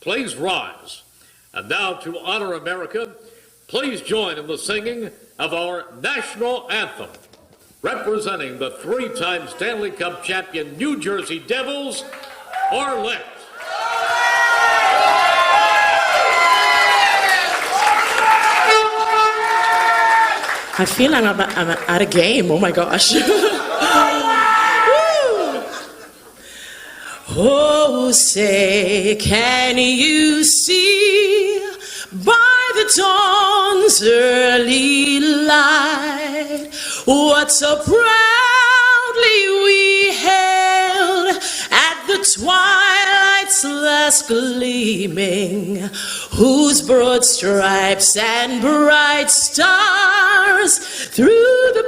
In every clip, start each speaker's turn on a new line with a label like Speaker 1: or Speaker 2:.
Speaker 1: please rise. And now, to honor America, please join in the singing of our national anthem. Representing the three-time Stanley Cup champion New Jersey Devils, Arlette.
Speaker 2: I feel like I'm at a game. Oh my gosh. Oh, say, can you see by the dawn's early light what so proudly we hailed at the twilight's last gleaming, whose broad stripes and bright stars through the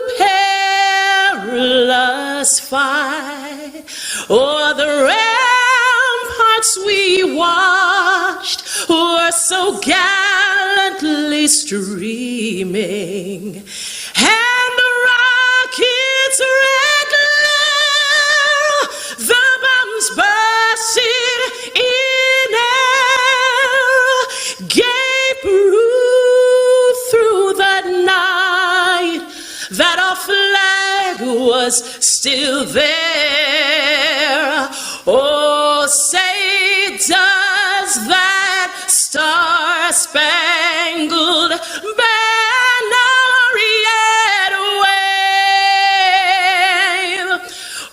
Speaker 2: perilous fight o'er the ramparts we watched were so gallantly streaming, and the rocket's red glare, the bombs bursting in air, gave proof through the night that our flag was still there. Oh, say, does that star-spangled banner yet wave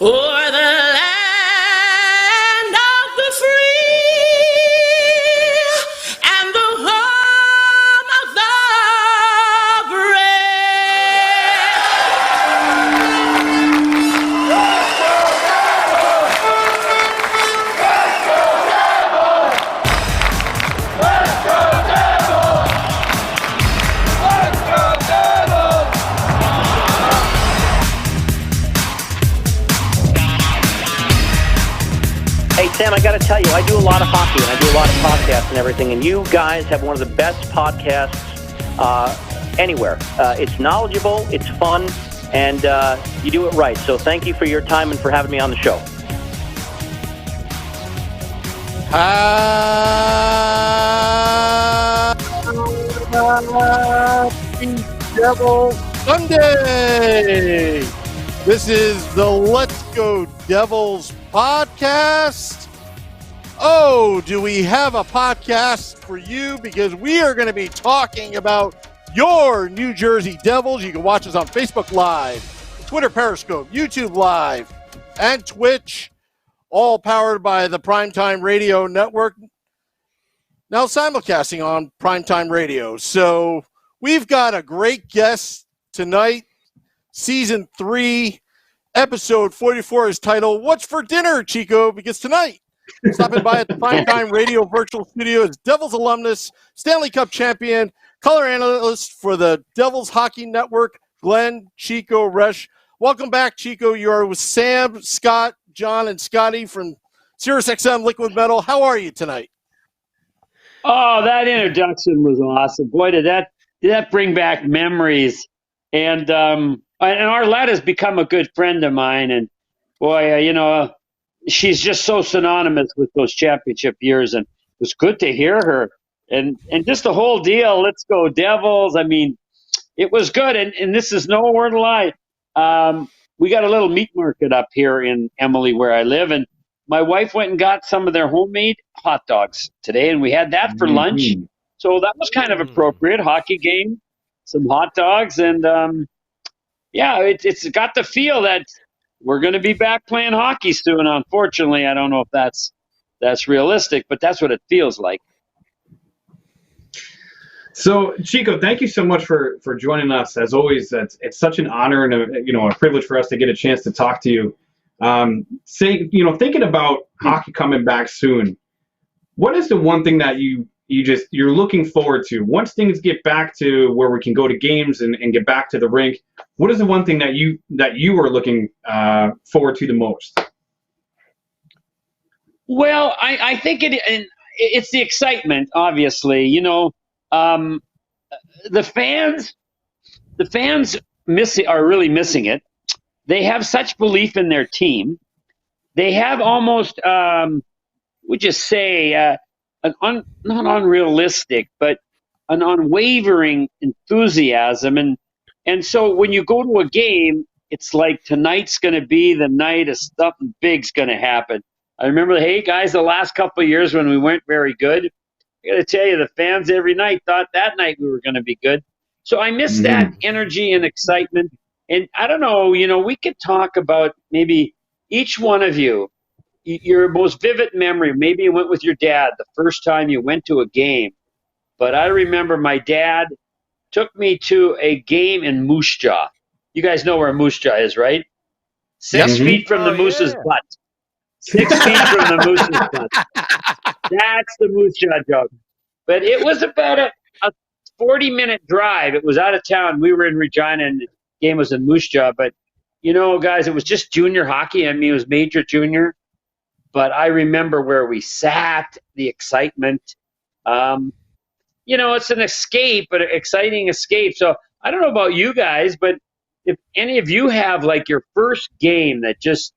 Speaker 2: o'er the land of the free and the home of the
Speaker 3: Sam, I got to tell you, I do a lot of hockey and I do a lot of podcasts and everything, and you guys have one of the best podcasts anywhere. It's knowledgeable, it's fun, and you do it right. So thank you for your time and for having me on the show.
Speaker 4: Happy Devil Sunday! This is the Let's Go Devils podcast. Oh, do we have a podcast for you? Because we are going to be talking about your New Jersey Devils. You can watch us on Facebook Live, Twitter Periscope, YouTube Live, and Twitch, all powered by the Primetime Radio Network, now simulcasting on Primetime Radio. So we've got a great guest tonight. Season 3, Episode 44 is titled, What's for Dinner, Chico? Because tonight, stopping by at the Primetime Radio virtual studio is Devils alumnus, Stanley Cup champion, color analyst for the Devils Hockey Network, Glenn Chico Resch. Welcome back, Chico. You are with Sam, Scott, John, and Scotty from SiriusXM Liquid Metal. How are you tonight?
Speaker 5: Oh, that introduction was awesome. Boy, did that bring back memories. And Arlette has become a good friend of mine. And boy, she's just so synonymous with those championship years. And it was good to hear her. And just the whole deal, let's go Devils. I mean, it was good. And this is no word of lie. We got a little meat market up here in Emily where I live. And my wife went and got some of their homemade hot dogs today. And we had that for lunch. So that was kind of appropriate. Hockey game, some hot dogs. And it's got the feel that we're going to be back playing hockey soon. Unfortunately, I don't know if that's realistic, but that's what it feels like.
Speaker 6: So, Chico, thank you so much for joining us. As always, it's such an honor and a privilege for us to get a chance to talk to you. Thinking about hockey coming back soon, what is the one thing that you're looking forward to once things get back to where we can go to games and get back to the rink? What is the one thing that you are looking forward to the most?
Speaker 5: Well, I think it's the excitement, obviously. The fans are really missing it. They have such belief in their team. They have almost, not unrealistic, but an unwavering enthusiasm. And so when you go to a game, it's like tonight's going to be the night of something big's going to happen. I remember, hey, guys, the last couple of years when we weren't very good, I got to tell you, the fans every night thought that night we were going to be good. So I miss that energy and excitement. And I don't know, we could talk about maybe each one of you, your most vivid memory. Maybe you went with your dad the first time you went to a game. But I remember my dad took me to a game in Moose Jaw. You guys know where Moose Jaw is, right? 6 feet from the moose's butt. 6 feet from the moose's butt. That's the Moose Jaw joke. But it was about a 40-minute drive. It was out of town. We were in Regina, and the game was in Moose Jaw. But, guys, it was just junior hockey. I mean, it was major junior. But I remember where we sat, the excitement. It's an escape, but an exciting escape. So I don't know about you guys, but if any of you have like your first game that just,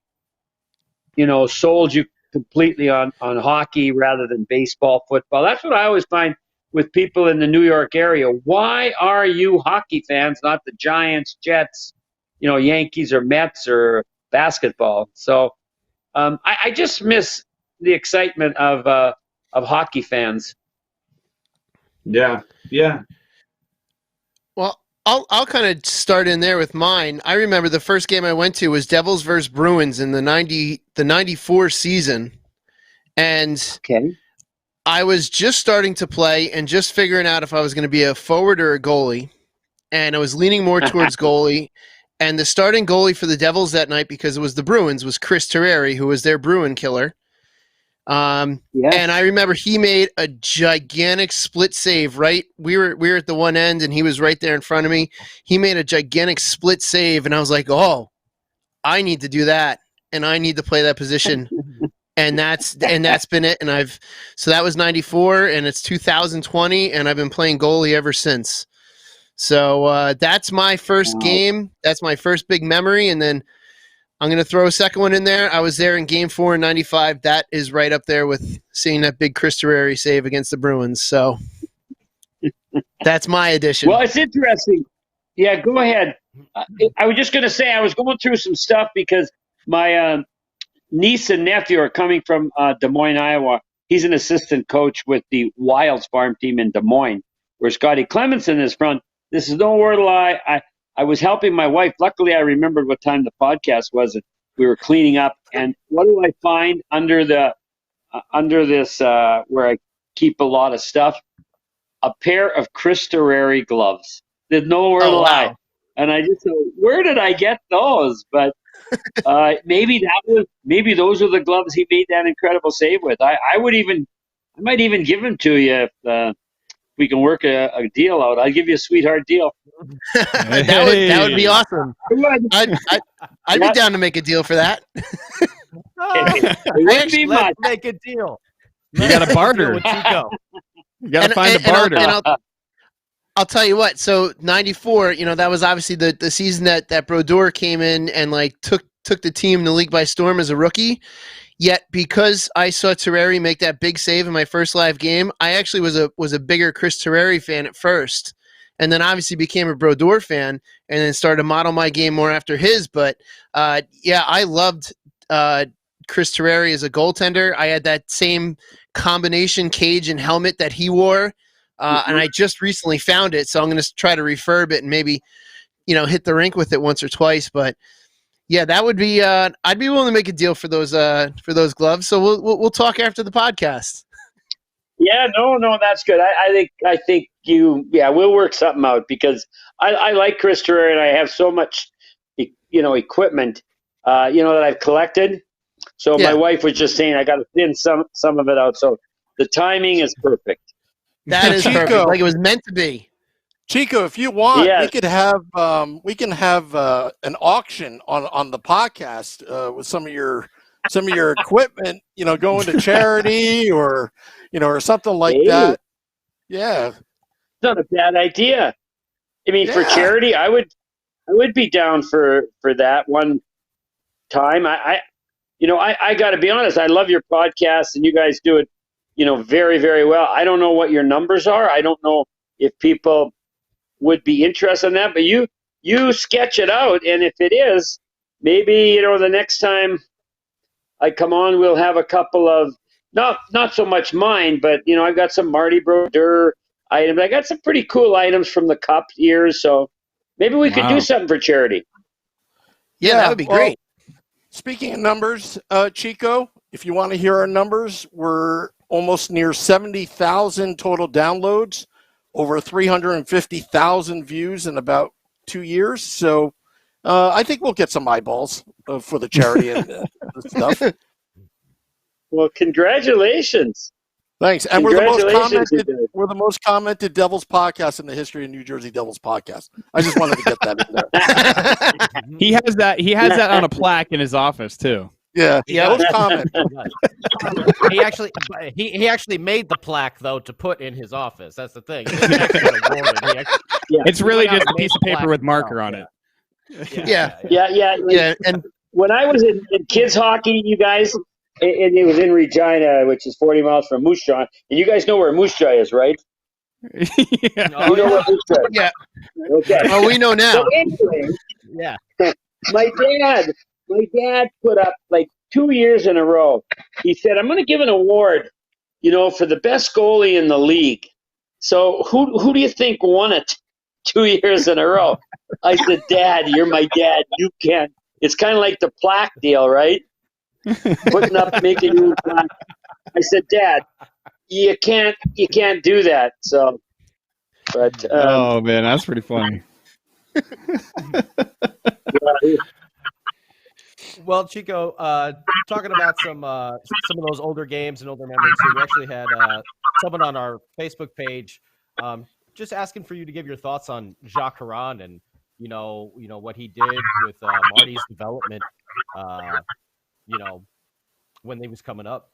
Speaker 5: sold you completely on hockey rather than baseball, football. That's what I always find with people in the New York area. Why are you hockey fans, not the Giants, Jets, Yankees or Mets or basketball? So I just miss the excitement of hockey fans.
Speaker 6: Yeah.
Speaker 7: Well, I'll kind of start in there with mine. I remember the first game I went to was Devils versus Bruins in the 94 season. And I was just starting to play and just figuring out if I was going to be a forward or a goalie. And I was leaning more towards goalie. And the starting goalie for the Devils that night, because it was the Bruins, was Chris Terreri, who was their Bruin killer. And I remember he made a gigantic split save, right? We were at the one end and he was right there in front of me. He made a gigantic split save and I was like, oh, I need to do that. And I need to play that position. and that's been it. And so that was 94 and it's 2020 and I've been playing goalie ever since. So that's my first game. That's my first big memory. And then I'm going to throw a second one in there. I was there in Game 4 in 95. That is right up there with seeing that big Chris Terreri save against the Bruins. So that's my addition.
Speaker 5: Well, it's interesting. Yeah, go ahead. I was just going to say I was going through some stuff because my niece and nephew are coming from Des Moines, Iowa. He's an assistant coach with the Wilds farm team in Des Moines, where Scotty Clemenson is from. This is no word of a lie. I was helping my wife. Luckily, I remembered what time the podcast was. And we were cleaning up. And what do I find under this where I keep a lot of stuff? A pair of Chris Terreri gloves. There's no word of a lie. And I just said, where did I get those? But maybe those are the gloves he made that incredible save with. I might even give them to you if we can work a deal out. I'll give you a sweetheart deal.
Speaker 7: that would be awesome. I'd be down to make a deal for that.
Speaker 5: Let's
Speaker 8: make a deal.
Speaker 9: You got to barter with Chico. You got to find a barter.
Speaker 7: I'll tell you what. So 94, that was obviously the season that Brodeur came in and like took the team in the league by storm as a rookie. Yet because I saw Terreri make that big save in my first live game, I actually was a bigger Chris Terreri fan at first, and then obviously became a Brodeur fan, and then started to model my game more after his. But I loved Chris Terreri as a goaltender. I had that same combination cage and helmet that he wore, and I just recently found it, so I'm going to try to refurb it and maybe hit the rink with it once or twice, but. Yeah, that would be. I'd be willing to make a deal for those gloves. So we'll talk after the podcast.
Speaker 5: Yeah, no, that's good. I think we'll work something out because I like Chris Terreri and I have so much, equipment, that I've collected. So my wife was just saying I got to thin some of it out. So the timing is perfect.
Speaker 7: That is perfect. Like it was meant to be.
Speaker 4: Chico, if you want, we can have an auction on the podcast with some of your equipment, going to charity or something like that. Yeah,
Speaker 5: it's not a bad idea. I mean, for charity, I would be down for that one time. I got to be honest. I love your podcast, and you guys do it very, very well. I don't know what your numbers are. I don't know if people would be interested in that, but you sketch it out, and if it is, maybe the next time I come on, we'll have a couple of not so much mine, but I've got some Marty Brodeur items. I got some pretty cool items from the Cup years, so maybe we could do something for charity.
Speaker 7: Yeah, that would be great.
Speaker 4: Speaking of numbers, Chico, if you want to hear our numbers, we're almost near 70,000 total downloads, over 350,000 views in about 2 years. So I think we'll get some eyeballs for the charity and stuff.
Speaker 5: Well, congratulations.
Speaker 4: Thanks. And we're the most commented Devils podcast in the history of New Jersey Devils podcast. I just wanted to get that in there.
Speaker 9: He has that on a plaque in his office too.
Speaker 4: Yeah. Most commented.
Speaker 8: He actually made the plaque though to put in his office. That's the thing.
Speaker 9: It's really just a piece of paper with marker on it.
Speaker 5: Yeah. And when I was in kids hockey, you guys, and it was in Regina, which is 40 miles from Moose Jaw. And you guys know where Moose Jaw is, right?
Speaker 9: Yeah.
Speaker 5: You know where Moose Jaw is?
Speaker 7: Yeah.
Speaker 5: Okay.
Speaker 7: Oh, we know now.
Speaker 5: So anyway,
Speaker 8: Yeah.
Speaker 5: my dad put up like 2 years in a row. He said, I'm going to give an award, for the best goalie in the league. So who do you think won it 2 years in a row? I said, Dad, you're my dad. You can't. It's kind of like the plaque deal, right? Putting up, making you plaque. I said, Dad, you can't do that. So, but
Speaker 9: oh man, that's pretty funny.
Speaker 8: Well, Chico, talking about some of those older games and older memories too. We actually had someone on our Facebook page just asking for you to give your thoughts on Jacques Caron and what he did with Marty's development. When he was coming up.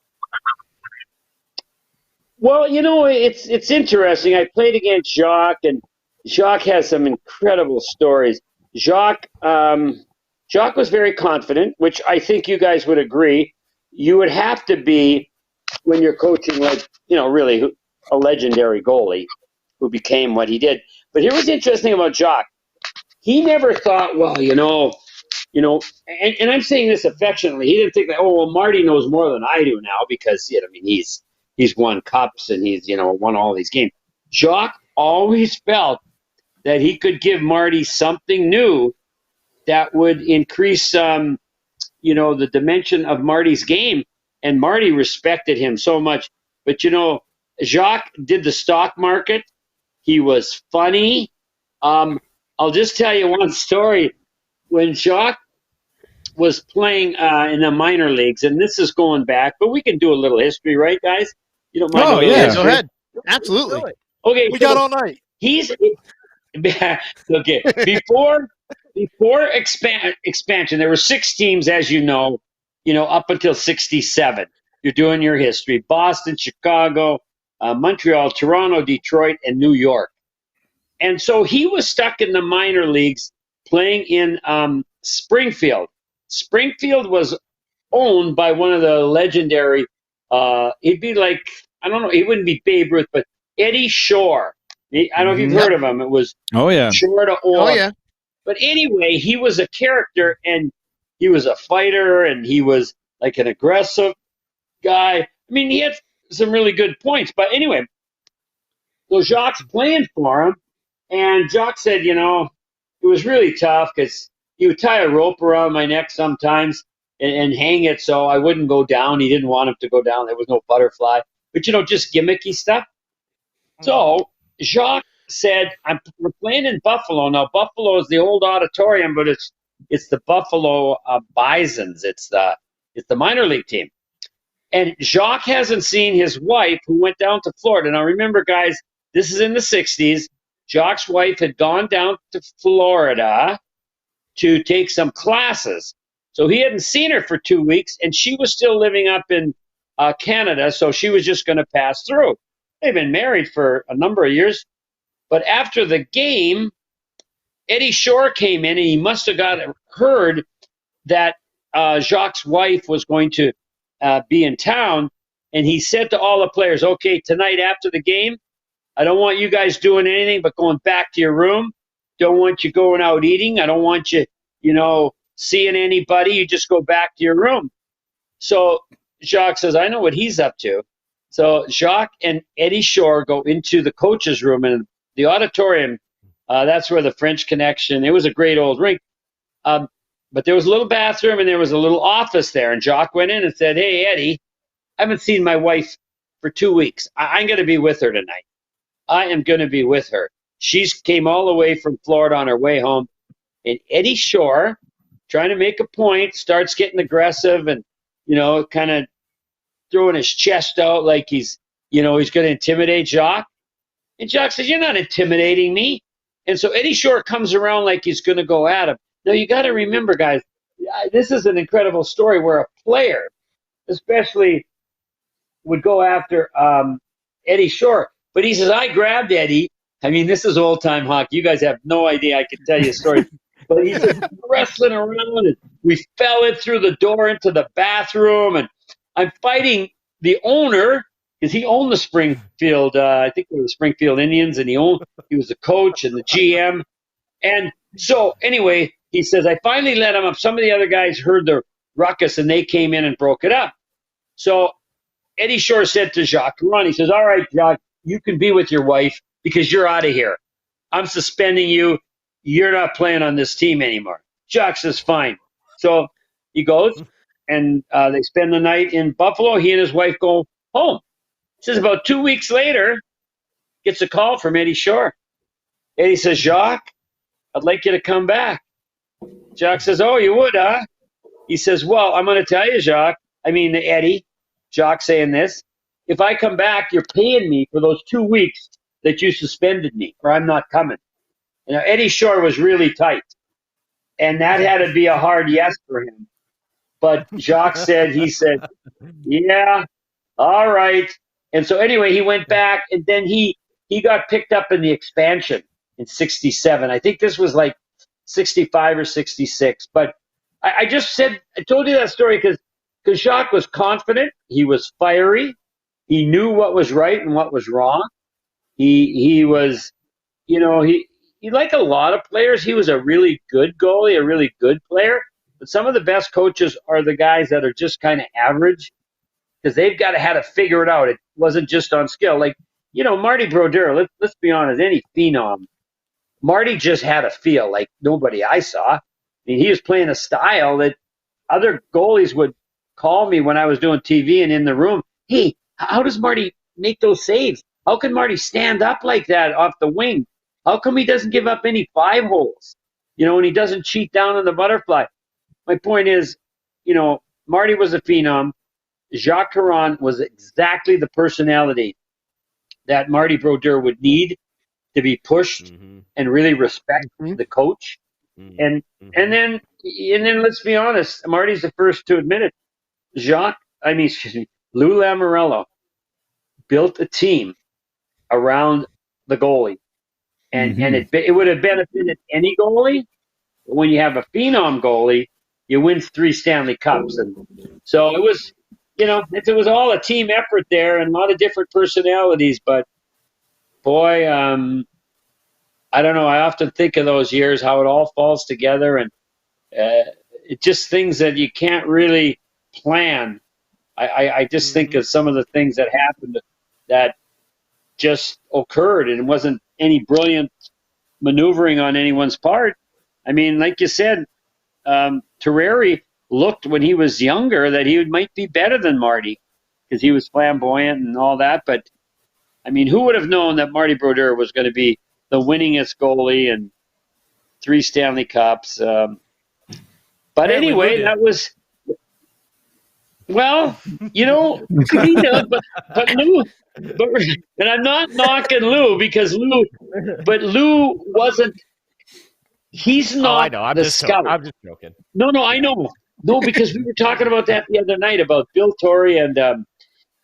Speaker 5: Well, it's interesting. I played against Jacques, and Jacques has some incredible stories. Jacques was very confident, which I think you guys would agree. You would have to be when you're coaching, really a legendary goalie who became what he did. But here was interesting about Jacques. He never thought, and I'm saying this affectionately. He didn't think that, Marty knows more than I do now because, he's won cups and he's, won all these games. Jacques always felt that he could give Marty something new that would increase, the dimension of Marty's game. And Marty respected him so much. But, Jacques did the stock market. He was funny. I'll just tell you one story. When Jacques was playing in the minor leagues, and this is going back, but we can do a little history, right, guys? You don't mind?
Speaker 7: Oh, yeah, go ahead. Absolutely.
Speaker 5: Okay,
Speaker 4: we got all night.
Speaker 5: He's okay. Before expansion, there were 6 teams, as you know, up until 67. You're doing your history: Boston, Chicago, Montreal, Toronto, Detroit, and New York. And so he was stuck in the minor leagues playing in Springfield. Springfield was owned by one of the legendary, he'd be like, I don't know, he wouldn't be Babe Ruth, but Eddie Shore. I don't know if you've heard of him. It was Shore to Orr.
Speaker 7: Oh, yeah.
Speaker 5: But anyway, he was a character, and he was a fighter, and he was like an aggressive guy. I mean, he had some really good points. But anyway, so Jacques playing for him, and Jacques said, it was really tough because he would tie a rope around my neck sometimes and hang it so I wouldn't go down. He didn't want him to go down. There was no butterfly. But, just gimmicky stuff. So Jacques said, we're playing in Buffalo. Now, Buffalo is the old auditorium, but it's the Buffalo Bisons. It's the minor league team. And Jacques hasn't seen his wife, who went down to Florida. Now, remember, guys, this is in the 60s. Jacques' wife had gone down to Florida to take some classes. So he hadn't seen her for 2 weeks, and she was still living up in Canada, so she was just going to pass through. They've been married for a number of years. But after the game, Eddie Shore came in, and he must have heard that Jacques' wife was going to be in town. And he said to all the players, okay, tonight after the game, I don't want you guys doing anything but going back to your room. Don't want you going out eating. I don't want you, seeing anybody. You just go back to your room. So Jacques says, I know what he's up to. So Jacques and Eddie Shore go into the coach's room, and the auditorium, that's where the French Connection, it was a great old rink. But there was a little bathroom and there was a little office there. And Jacques went in and said, hey, Eddie, I haven't seen my wife for 2 weeks. I'm going to be with her tonight. I am going to be with her. She's came all the way from Florida on her way home. And Eddie Shore, trying to make a point, starts getting aggressive and, kind of throwing his chest out like he's going to intimidate Jacques. And Jacques says, you're not intimidating me. And so Eddie Shore comes around like he's going to go at him. Now, you got to remember, guys, this is an incredible story where a player, especially, would go after Eddie Shore. But he says, I grabbed Eddie. I mean, this is old-time hockey. You guys have no idea. I could tell you a story. But he said, wrestling around, and we fell in through the door into the bathroom, and I'm fighting the owner because he owned the Springfield, I think it was the Springfield Indians, and he was the coach and the GM. And so, anyway, he says, I finally let him up. Some of the other guys heard the ruckus, and they came in and broke it up. So Eddie Shore said to Jacques Caron, he says, all right, Jacques, you can be with your wife because you're out of here. I'm suspending you. You're not playing on this team anymore. Jacques says, fine. So he goes, and they spend the night in Buffalo. He and his wife go home. He says about 2 weeks later, gets a call from Eddie Shore. Eddie says, Jacques, I'd like you to come back. Jacques says, oh, you would, huh? He says, well, I'm going to tell you, Eddie, Jacques saying this, if I come back, you're paying me for those 2 weeks that you suspended me, or I'm not coming. Eddie Shore was really tight, and that had to be a hard yes for him. But Jacques said, yeah, all right. And so anyway, he went back, and then he got picked up in the expansion in 67. I think this was like 65 or 66. But I told you that story because Jacques was confident. He was fiery. He knew what was right and what was wrong. He was, he like a lot of players, he was a really good goalie, a really good player. But some of the best coaches are the guys that are just kind of average because they've got to have to figure it out. It wasn't just on skill. Like, Marty Brodeur, let's be honest, any phenom. Marty just had a feel like nobody I saw. I mean, he was playing a style that other goalies would call me when I was doing TV and in the room. Hey, how does Marty make those saves? How can Marty stand up like that off the wing? How come he doesn't give up any 5 holes? And he doesn't cheat down on the butterfly. My point is, Marty was a phenom. Jacques Caron was exactly the personality that Marty Brodeur would need to be pushed and really respect the coach. And then let's be honest, Marty's the first to admit it. Lou Lamoriello built a team around the goalie. And it would have benefited any goalie. But when you have a phenom goalie, you win 3 Stanley Cups. And so it was, it was all a team effort there and a lot of different personalities. But boy, I don't know. I often think of those years, how it all falls together. And it just things that you can't really plan. I just think of some of the things that happened that just occurred, and it wasn't any brilliant maneuvering on anyone's part. I mean, like you said, Terreri looked when he was younger that he might be better than Marty because he was flamboyant and all that. But, I mean, who would have known that Marty Brodeur was going to be the winningest goalie and 3 Stanley Cups? But anyway, that was... Well, kind of, but Lou, and I'm not knocking Lou because Lou wasn't. He's not.
Speaker 8: I know.
Speaker 5: I'm just
Speaker 8: joking.
Speaker 5: No, I know. No, because we were talking about that the other night about Bill Torrey and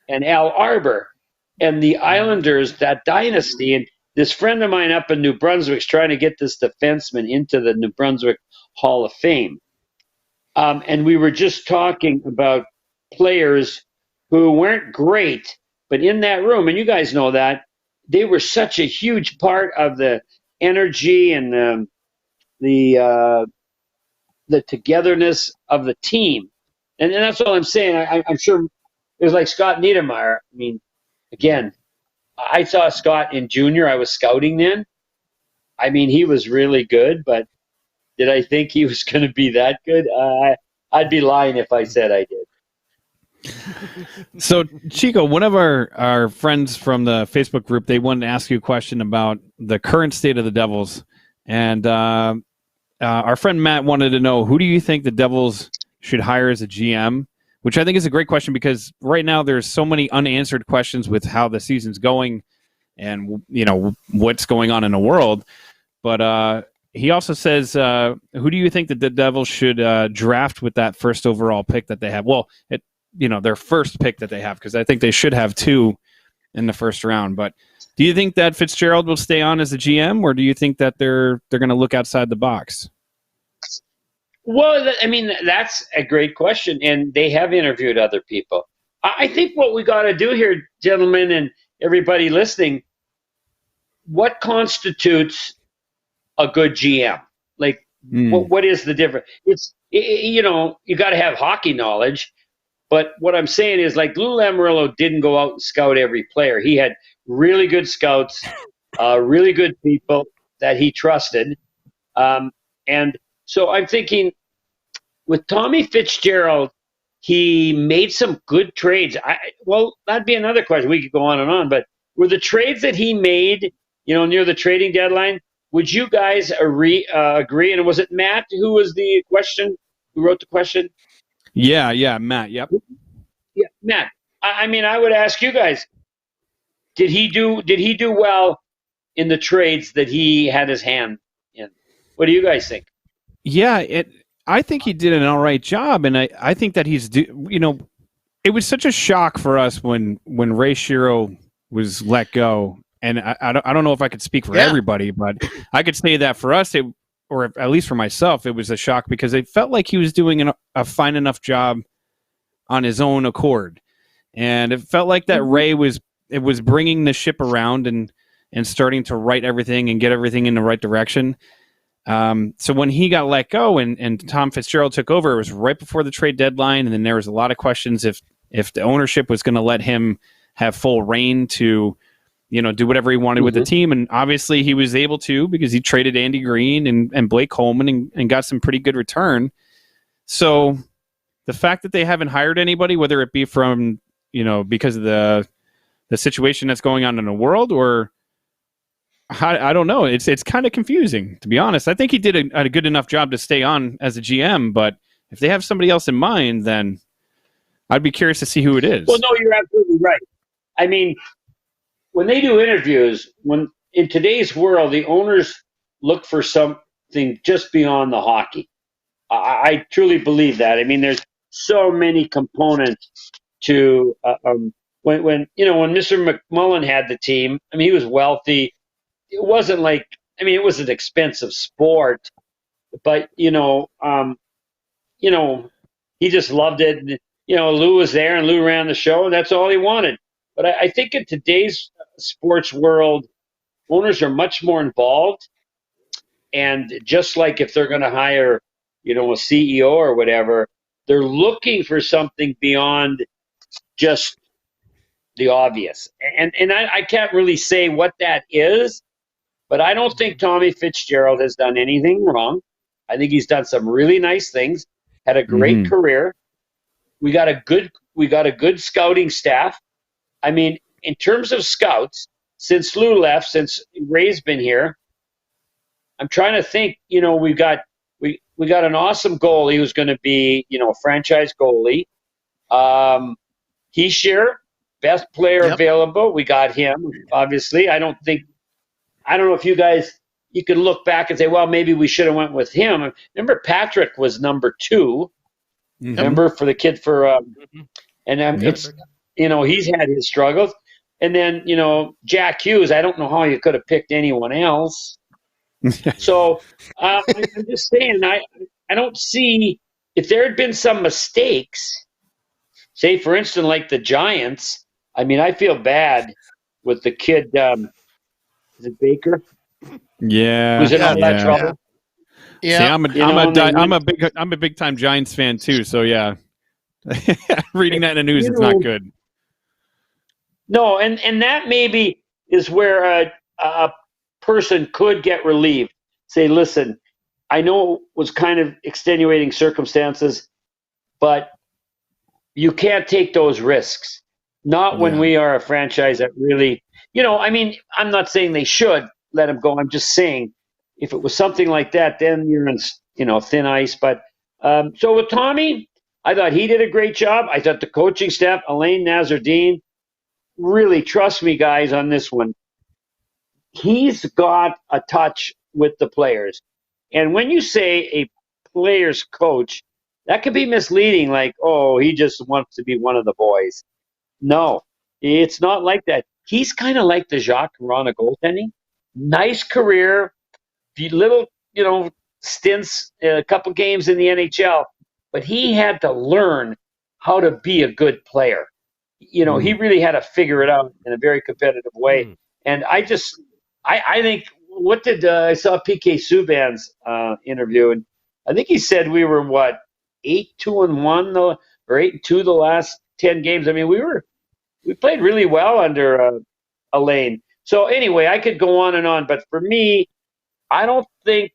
Speaker 5: Al Arbor and the Islanders, that dynasty. And this friend of mine up in New Brunswick's trying to get this defenseman into the New Brunswick Hall of Fame. And we were just talking about players who weren't great, but in that room, and you guys know that, they were such a huge part of the energy and the togetherness of the team. And that's all I'm saying. I'm sure it was like Scott Niedermeyer. I mean, again, I saw Scott in junior. I was scouting then. I mean, he was really good, but did I think he was going to be that good? I'd be lying if I said I did.
Speaker 9: So, Chico, one of our friends from the Facebook group, they wanted to ask you a question about the current state of the Devils. And our friend Matt wanted to know, who do you think the Devils should hire as a GM? Which I think is a great question, because right now there's so many unanswered questions with how the season's going and, you know, what's going on in the world. But he also says, who do you think that the Devils should draft with that first overall pick that they have? Well, their first pick that they have, because I think they should have 2 in the first round. But do you think that Fitzgerald will stay on as a GM, or do you think that they're going to look outside the box?
Speaker 5: Well, I mean, that's a great question, and they have interviewed other people. I think what we got to do here, gentlemen, and everybody listening, what constitutes a good GM? Like, what is the difference? You got to have hockey knowledge, but what I'm saying is, like, Lou Lamoriello didn't go out and scout every player. He had really good scouts, really good people that he trusted, and so I'm thinking with Tommy Fitzgerald, he made some good trades. Well, that'd be another question. We could go on and on, but were the trades that he made, near the trading deadline, would you guys agree? And was it Matt who was who wrote the question?
Speaker 9: Yeah, Matt. Yep.
Speaker 5: Yeah, Matt. I mean, I would ask you guys, did he do well in the trades that he had his hand in? What do you guys think?
Speaker 9: Yeah, I think he did an all right job, and I think that it was such a shock for us when Resch was let go, and I don't know if I could speak for everybody, but I could say that for us, or at least for myself, it was a shock, because it felt like he was doing a fine enough job on his own accord, and it felt like that Ray was bringing the ship around and starting to right everything and get everything in the right direction. So when he got let go and Tom Fitzgerald took over, it was right before the trade deadline, and then there was a lot of questions if the ownership was going to let him have full reign to, do whatever he wanted with the team. And obviously he was able to, because he traded Andy Green and Blake Coleman and got some pretty good return. So the fact that they haven't hired anybody, whether it be from, because of the situation that's going on in the world, or I don't know. It's kind of confusing, to be honest. I think he did a good enough job to stay on as a GM, but if they have somebody else in mind, then I'd be curious to see who it is.
Speaker 5: Well, no, you're absolutely right. I mean, when they do interviews, in today's world, the owners look for something just beyond the hockey. I truly believe that. I mean, there's so many components to when Mr. McMullen had the team. I mean, he was wealthy. It wasn't like, it was an expensive sport, but he just loved it. And, Lou was there, and Lou ran the show, and that's all he wanted. But I think in today's sports world, owners are much more involved. And just like if they're going to hire, a CEO or whatever, they're looking for something beyond just the obvious. And I can't really say what that is, but I don't think Tommy Fitzgerald has done anything wrong. I think he's done some really nice things, had a great career. We got a good scouting staff. I mean, in terms of scouts, since Lou left, since Ray's been here, I'm trying to think, we got an awesome goalie who's going to be, a franchise goalie. Heischer, best player available. We got him, obviously. I don't know if you guys, you can look back and say, well, maybe we should have went with him. Remember, Patrick was number 2. Remember, for the kid he's had his struggles. And then, Jack Hughes, I don't know how you could have picked anyone else. So I'm just saying, I don't see, if there had been some mistakes, say, for instance, like the Giants. I mean, I feel bad with the kid. Is it Baker?
Speaker 9: Yeah,
Speaker 5: Who's in all that
Speaker 9: yeah.
Speaker 5: trouble?
Speaker 7: Yeah.
Speaker 9: See,
Speaker 5: You know,
Speaker 9: I'm a big time Giants fan too. So yeah, reading that in the news,
Speaker 5: You
Speaker 9: it's not
Speaker 5: know,
Speaker 9: good.
Speaker 5: No, and that maybe is where a person could get relieved. Say, listen, I know it was kind of extenuating circumstances, but you can't take those risks. Not when
Speaker 9: Yeah.
Speaker 5: we are a franchise that really, I mean, I'm not saying they should let him go. I'm just saying if it was something like that, then you're in, thin ice. But so with Tommy, I thought he did a great job. I thought the coaching staff, Elaine Nazardine, really trust me, guys, on this one. He's got a touch with the players. And when you say a player's coach, that could be misleading, like, oh, he just wants to be one of the boys. No, it's not like that. He's kind of like the Jacques Corona goaltending. Nice career, little, stints, a couple games in the NHL, but he had to learn how to be a good player. He really had to figure it out in a very competitive way. And I think, what did I saw PK Subban's interview, and I think he said we were 8-2-1 though, or 8-2 the last 10 games. I mean, we played really well under Elaine. So anyway, I could go on and on, but for me, I don't think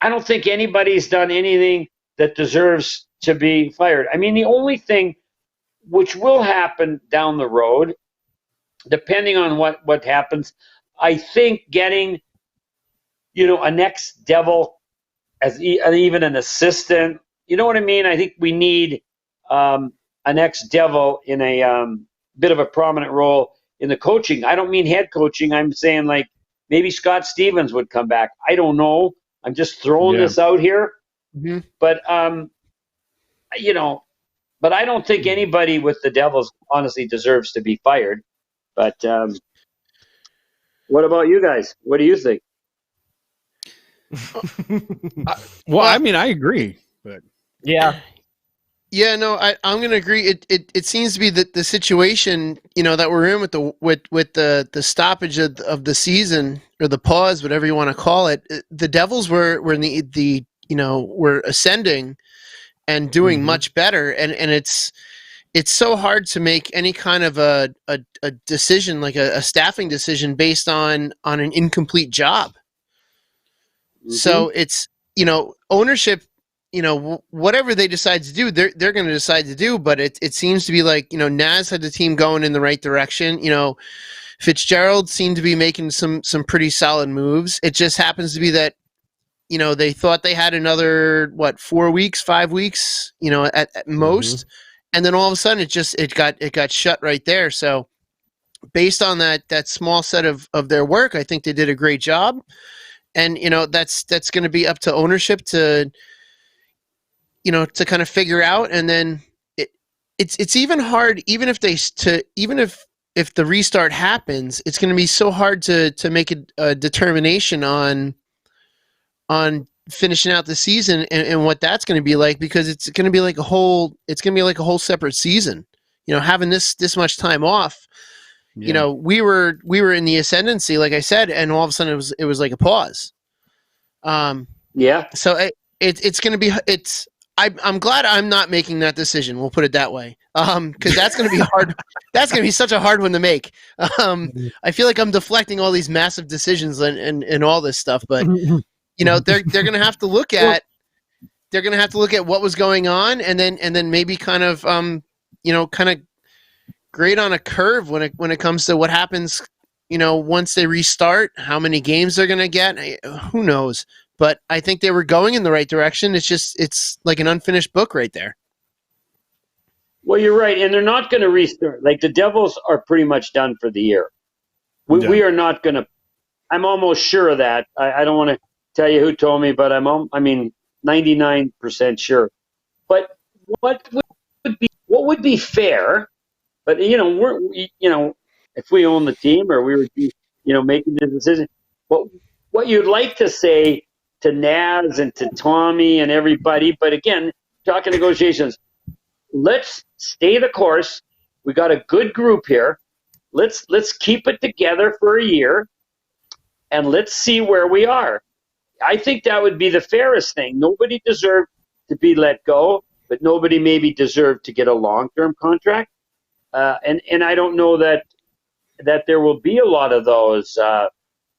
Speaker 5: anybody's done anything that deserves to be fired. I mean, the only thing which will happen down the road, depending on what happens, I think getting, a next Devil as even an assistant, you know what I mean? I think we need an ex-Devil in a bit of a prominent role in the coaching. I don't mean head coaching. I'm saying like maybe Scott Stevens would come back. I don't know. I'm just throwing this out here.
Speaker 7: Mm-hmm.
Speaker 5: But, but I don't think anybody with the Devils honestly deserves to be fired. But what about you guys? What do you think?
Speaker 9: Well, I mean, I agree, but
Speaker 8: Yeah.
Speaker 7: Yeah, no, I'm going to agree. It seems to be that the situation, that we're in with the stoppage of the season, or the pause, whatever you want to call it. The Devils were in the were ascending and doing much better, and it's so hard to make any kind of a decision, like a staffing decision, based on an incomplete job. So it's, ownership, whatever they decide to do, they're going to decide to do. But it seems to be like, Naz had the team going in the right direction. Fitzgerald seemed to be making some pretty solid moves. It just happens to be that, they thought they had another 5 weeks, at most, and then all of a sudden it got shut right there. So based on that small set of their work, I think they did a great job. And that's going to be up to ownership to to kind of figure out. And then it's even hard, even if if the restart happens, it's going to be so hard to make a determination on finishing out the season and what that's going to be like, because it's going to be like a whole separate season. Having this much time off.
Speaker 9: yeah.
Speaker 7: We were in the ascendancy, like I said, and all of a sudden it was like a pause.
Speaker 5: Yeah.
Speaker 7: So it's going to be I'm glad I'm not making that decision. We'll put it that way. Because that's going to be hard. That's going to be such a hard one to make. I feel like I'm deflecting all these massive decisions and all this stuff, but they're going to have to look at. They're going to have to look at what was going on, and then maybe kind of grade on a curve when it comes to what happens, once they restart, how many games they're going to get. Who knows? But I think they were going in the right direction. It's like an unfinished book right there.
Speaker 5: Well, you're right, and they're not going to restart. Like the Devils are pretty much done for the year. We are not going to. I'm almost sure of that. I don't want to tell you who told me, but I'm 99% sure. But what would be fair? But we're if we own the team or we were making the decision, what you'd like to say to Naz and to Tommy and everybody, but again, talking negotiations, let's stay the course. We got a good group here. Let's keep it together for a year, and let's see where we are. I think that would be the fairest thing. Nobody deserved to be let go, but nobody maybe deserved to get a long-term contract. And I don't know that there will be a lot of those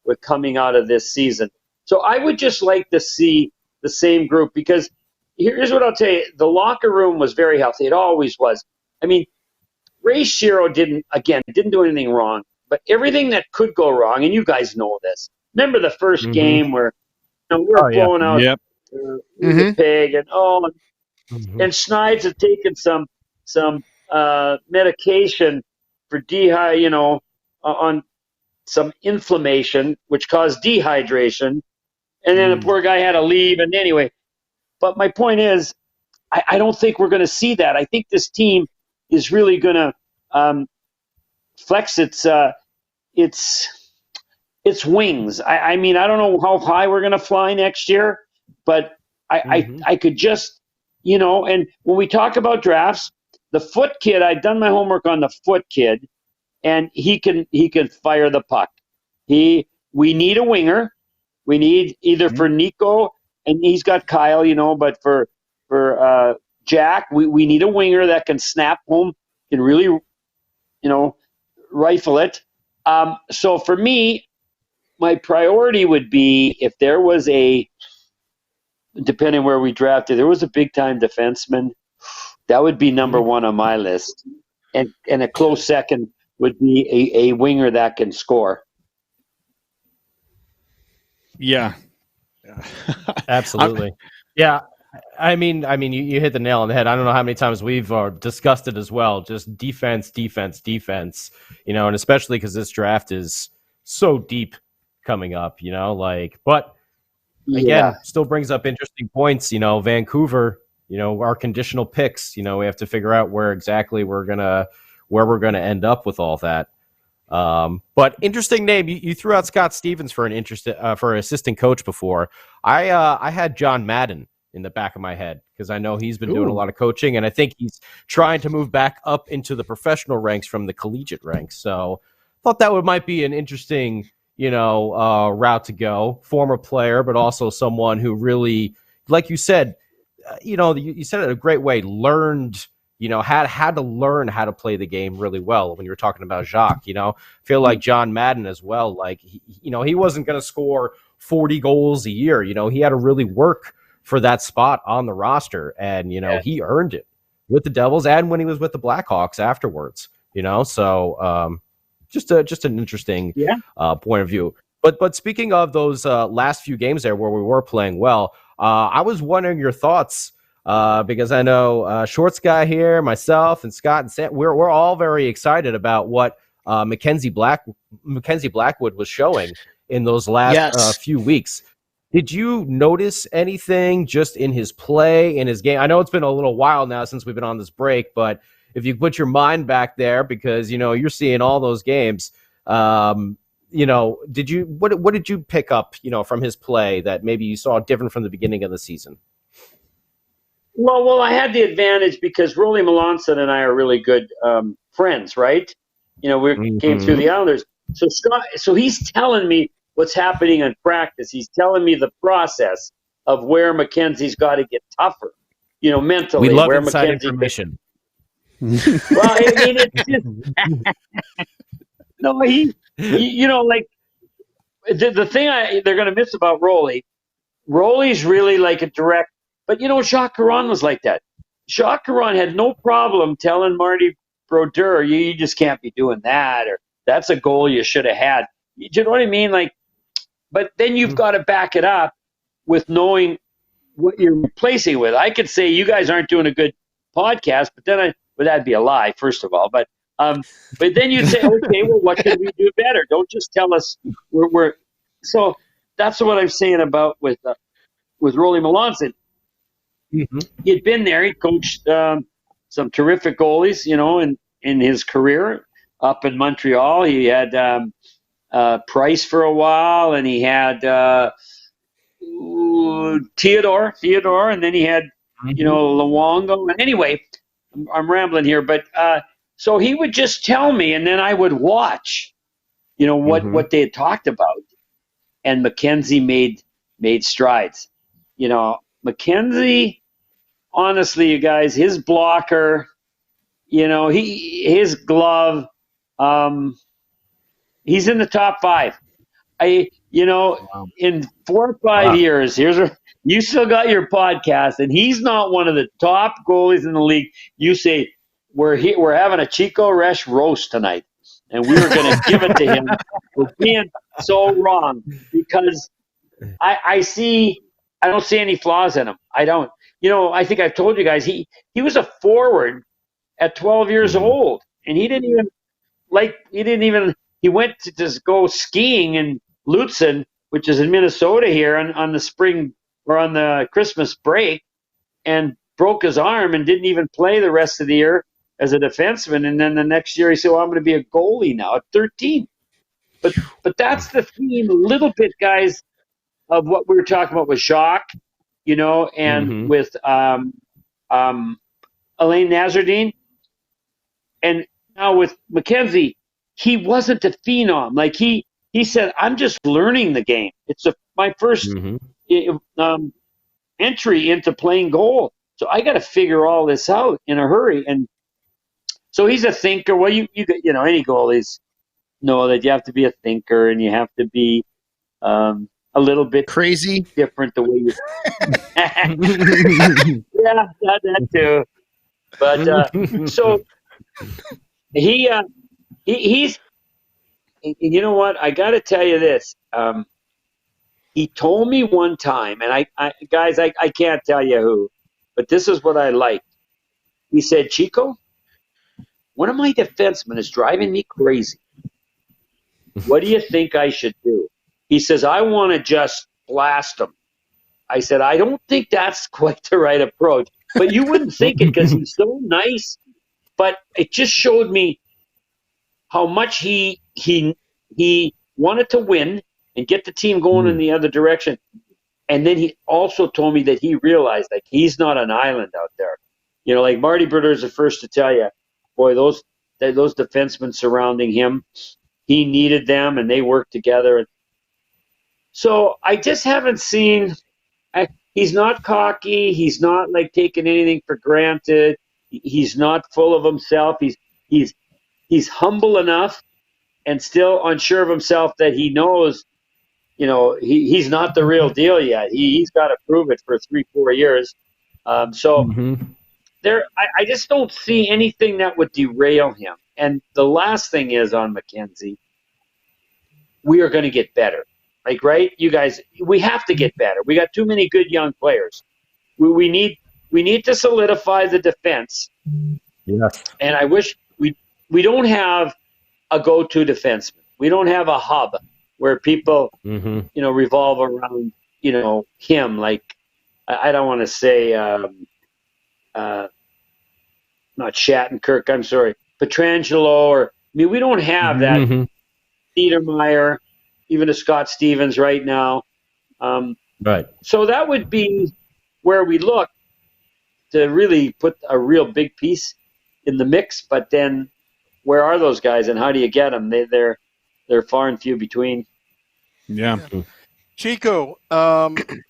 Speaker 5: with coming out of this season. So I would just like to see the same group, because here's what I'll tell you. The locker room was very healthy. It always was. I mean, Resch didn't do anything wrong, but everything that could go wrong, and you guys know this. Remember the first game where we were blowing out the pig, and and Schneid's had taken some medication for on some inflammation, which caused dehydration, and then the poor guy had to leave. And anyway, but my point is, I don't think we're going to see that. I think this team is really going to flex its wings. I mean, I don't know how high we're going to fly next year, but I could just, and when we talk about drafts, the Foot kid, I've done my homework on the Foot kid, and he can fire the puck. We need a winger. We need either for Nico, and he's got Kyle, but for Jack, we need a winger that can snap home, can really, rifle it. So for me, my priority would be, if there was depending where we drafted, there was a big-time defenseman, that would be number one on my list. And a close second would be a winger that can score.
Speaker 9: Yeah.
Speaker 8: Absolutely. Yeah. I mean, you hit the nail on the head. I don't know how many times we've discussed it as well. Just defense, and especially because this draft is so deep coming up, but again, still brings up interesting points. Vancouver, our conditional picks, we have to figure out where exactly we're going to end up with all that. But interesting name. You threw out Scott Stevens for an assistant coach before. I had John Madden in the back of my head, because I know he's been doing a lot of coaching, and I think he's trying to move back up into the professional ranks from the collegiate ranks. So I thought that might be an interesting, route to go. Former player, but also someone who really, like you said, you said it a great way, learned, had to learn how to play the game really well. When you were talking about Jacques, feel like John Madden as well. Like, he wasn't going to score 40 goals a year. He had to really work for that spot on the roster, and he earned it with the Devils and when he was with the Blackhawks afterwards. So just an interesting point of view. But speaking of those last few games there where we were playing well, I was wondering your thoughts, because I know Shorts Guy here, myself, and Scott and Sam, we're all very excited about what Mackenzie Blackwood was showing in those last few weeks. Did you notice anything just in his play, in his game? I know it's been a little while now since we've been on this break, but if you put your mind back there, because you're seeing all those games, what did you pick up, from his play that maybe you saw different from the beginning of the season?
Speaker 5: Well, I had the advantage because Rolly Melanson and I are really good friends, right? We came through the Islanders. So Scott, he's telling me what's happening in practice. He's telling me the process of where Mackenzie's got to get tougher, mentally.
Speaker 8: We love
Speaker 5: where
Speaker 8: inside
Speaker 5: Mackenzie
Speaker 8: information.
Speaker 5: Well, I mean, it's just no. Like the thing they're going to miss about Rolly's really like a direct. But Jacques Caron was like that. Jacques Caron had no problem telling Marty Brodeur, you just can't be doing that, or that's a goal you should have had. Do you know what I mean? Like, but then you've got to back it up with knowing what you're replacing with. I could say you guys aren't doing a good podcast, but then that'd be a lie, first of all. But then you'd say, okay, well, what can we do better? Don't just tell us we're. So that's what I'm saying about with Rolly Melanson. He'd been there. He coached some terrific goalies, in his career up in Montreal. He had Price for a while, and he had Theodore, and then he had Luongo. And anyway, I'm rambling here, but so he would just tell me, and then I would watch, what they had talked about, and Mackenzie made strides. Mackenzie, honestly, you guys, his blocker, his glove, he's in the top 5. In 4 or 5 years, you still got your podcast, and he's not one of the top goalies in the league. You say we're having a Chico Resch roast tonight, and we were going to give it to him for being so wrong, because I don't see any flaws in him. I don't. I think I've told you guys he was a forward at 12 years old, and he went to just go skiing in Lutzen, which is in Minnesota here, on the spring or on the Christmas break, and broke his arm and didn't even play the rest of the year as a defenseman. And then the next year he said, well, I'm going to be a goalie now at 13. But that's the theme a little bit, guys, of what we were talking about with Jacques, and with Alain Nazardine. And now with Mackenzie, he wasn't a phenom. Like he said, I'm just learning the game. It's my first entry into playing goal. So I got to figure all this out in a hurry. And so he's a thinker. Well, any goalies know that you have to be a thinker, and you have to be a little bit
Speaker 7: crazy,
Speaker 5: different the way you. Yeah, that too. But so he's. You know what? I got to tell you this. He told me one time, and I can't tell you who, but this is what I liked. He said, Chico, one of my defensemen is driving me crazy. What do you think I should do? He says, I want to just blast him. I said, I don't think that's quite the right approach. But you wouldn't think it, because he's so nice. But it just showed me how much he wanted to win and get the team going in the other direction. And then he also told me that he realized, like, he's not an island out there. Like Marty Brodeur is the first to tell you, boy, those defensemen surrounding him, he needed them, and they worked together. So I just haven't seen. He's not cocky. He's not like taking anything for granted. He's not full of himself. He's humble enough, and still unsure of himself, that he knows, he's not the real deal yet. He's got to prove it for 3-4 years. I just don't see anything that would derail him. And the last thing is on Mackenzie, we are going to get better. Like, right? You guys, we have to get better. We got too many good young players. We need to solidify the defense.
Speaker 8: Yes.
Speaker 5: And I wish we don't have a go-to defenseman. We don't have a hub where people, revolve around, him. Like, I don't want to say, not Shattenkirk, I'm sorry, Petrangelo, we don't have that. Niedermeyer, even a Scott Stevens right now.
Speaker 8: Right.
Speaker 5: So that would be where we look to really put a real big piece in the mix. But then, where are those guys, and how do you get them? They're far and few between.
Speaker 9: Yeah.
Speaker 4: Chico,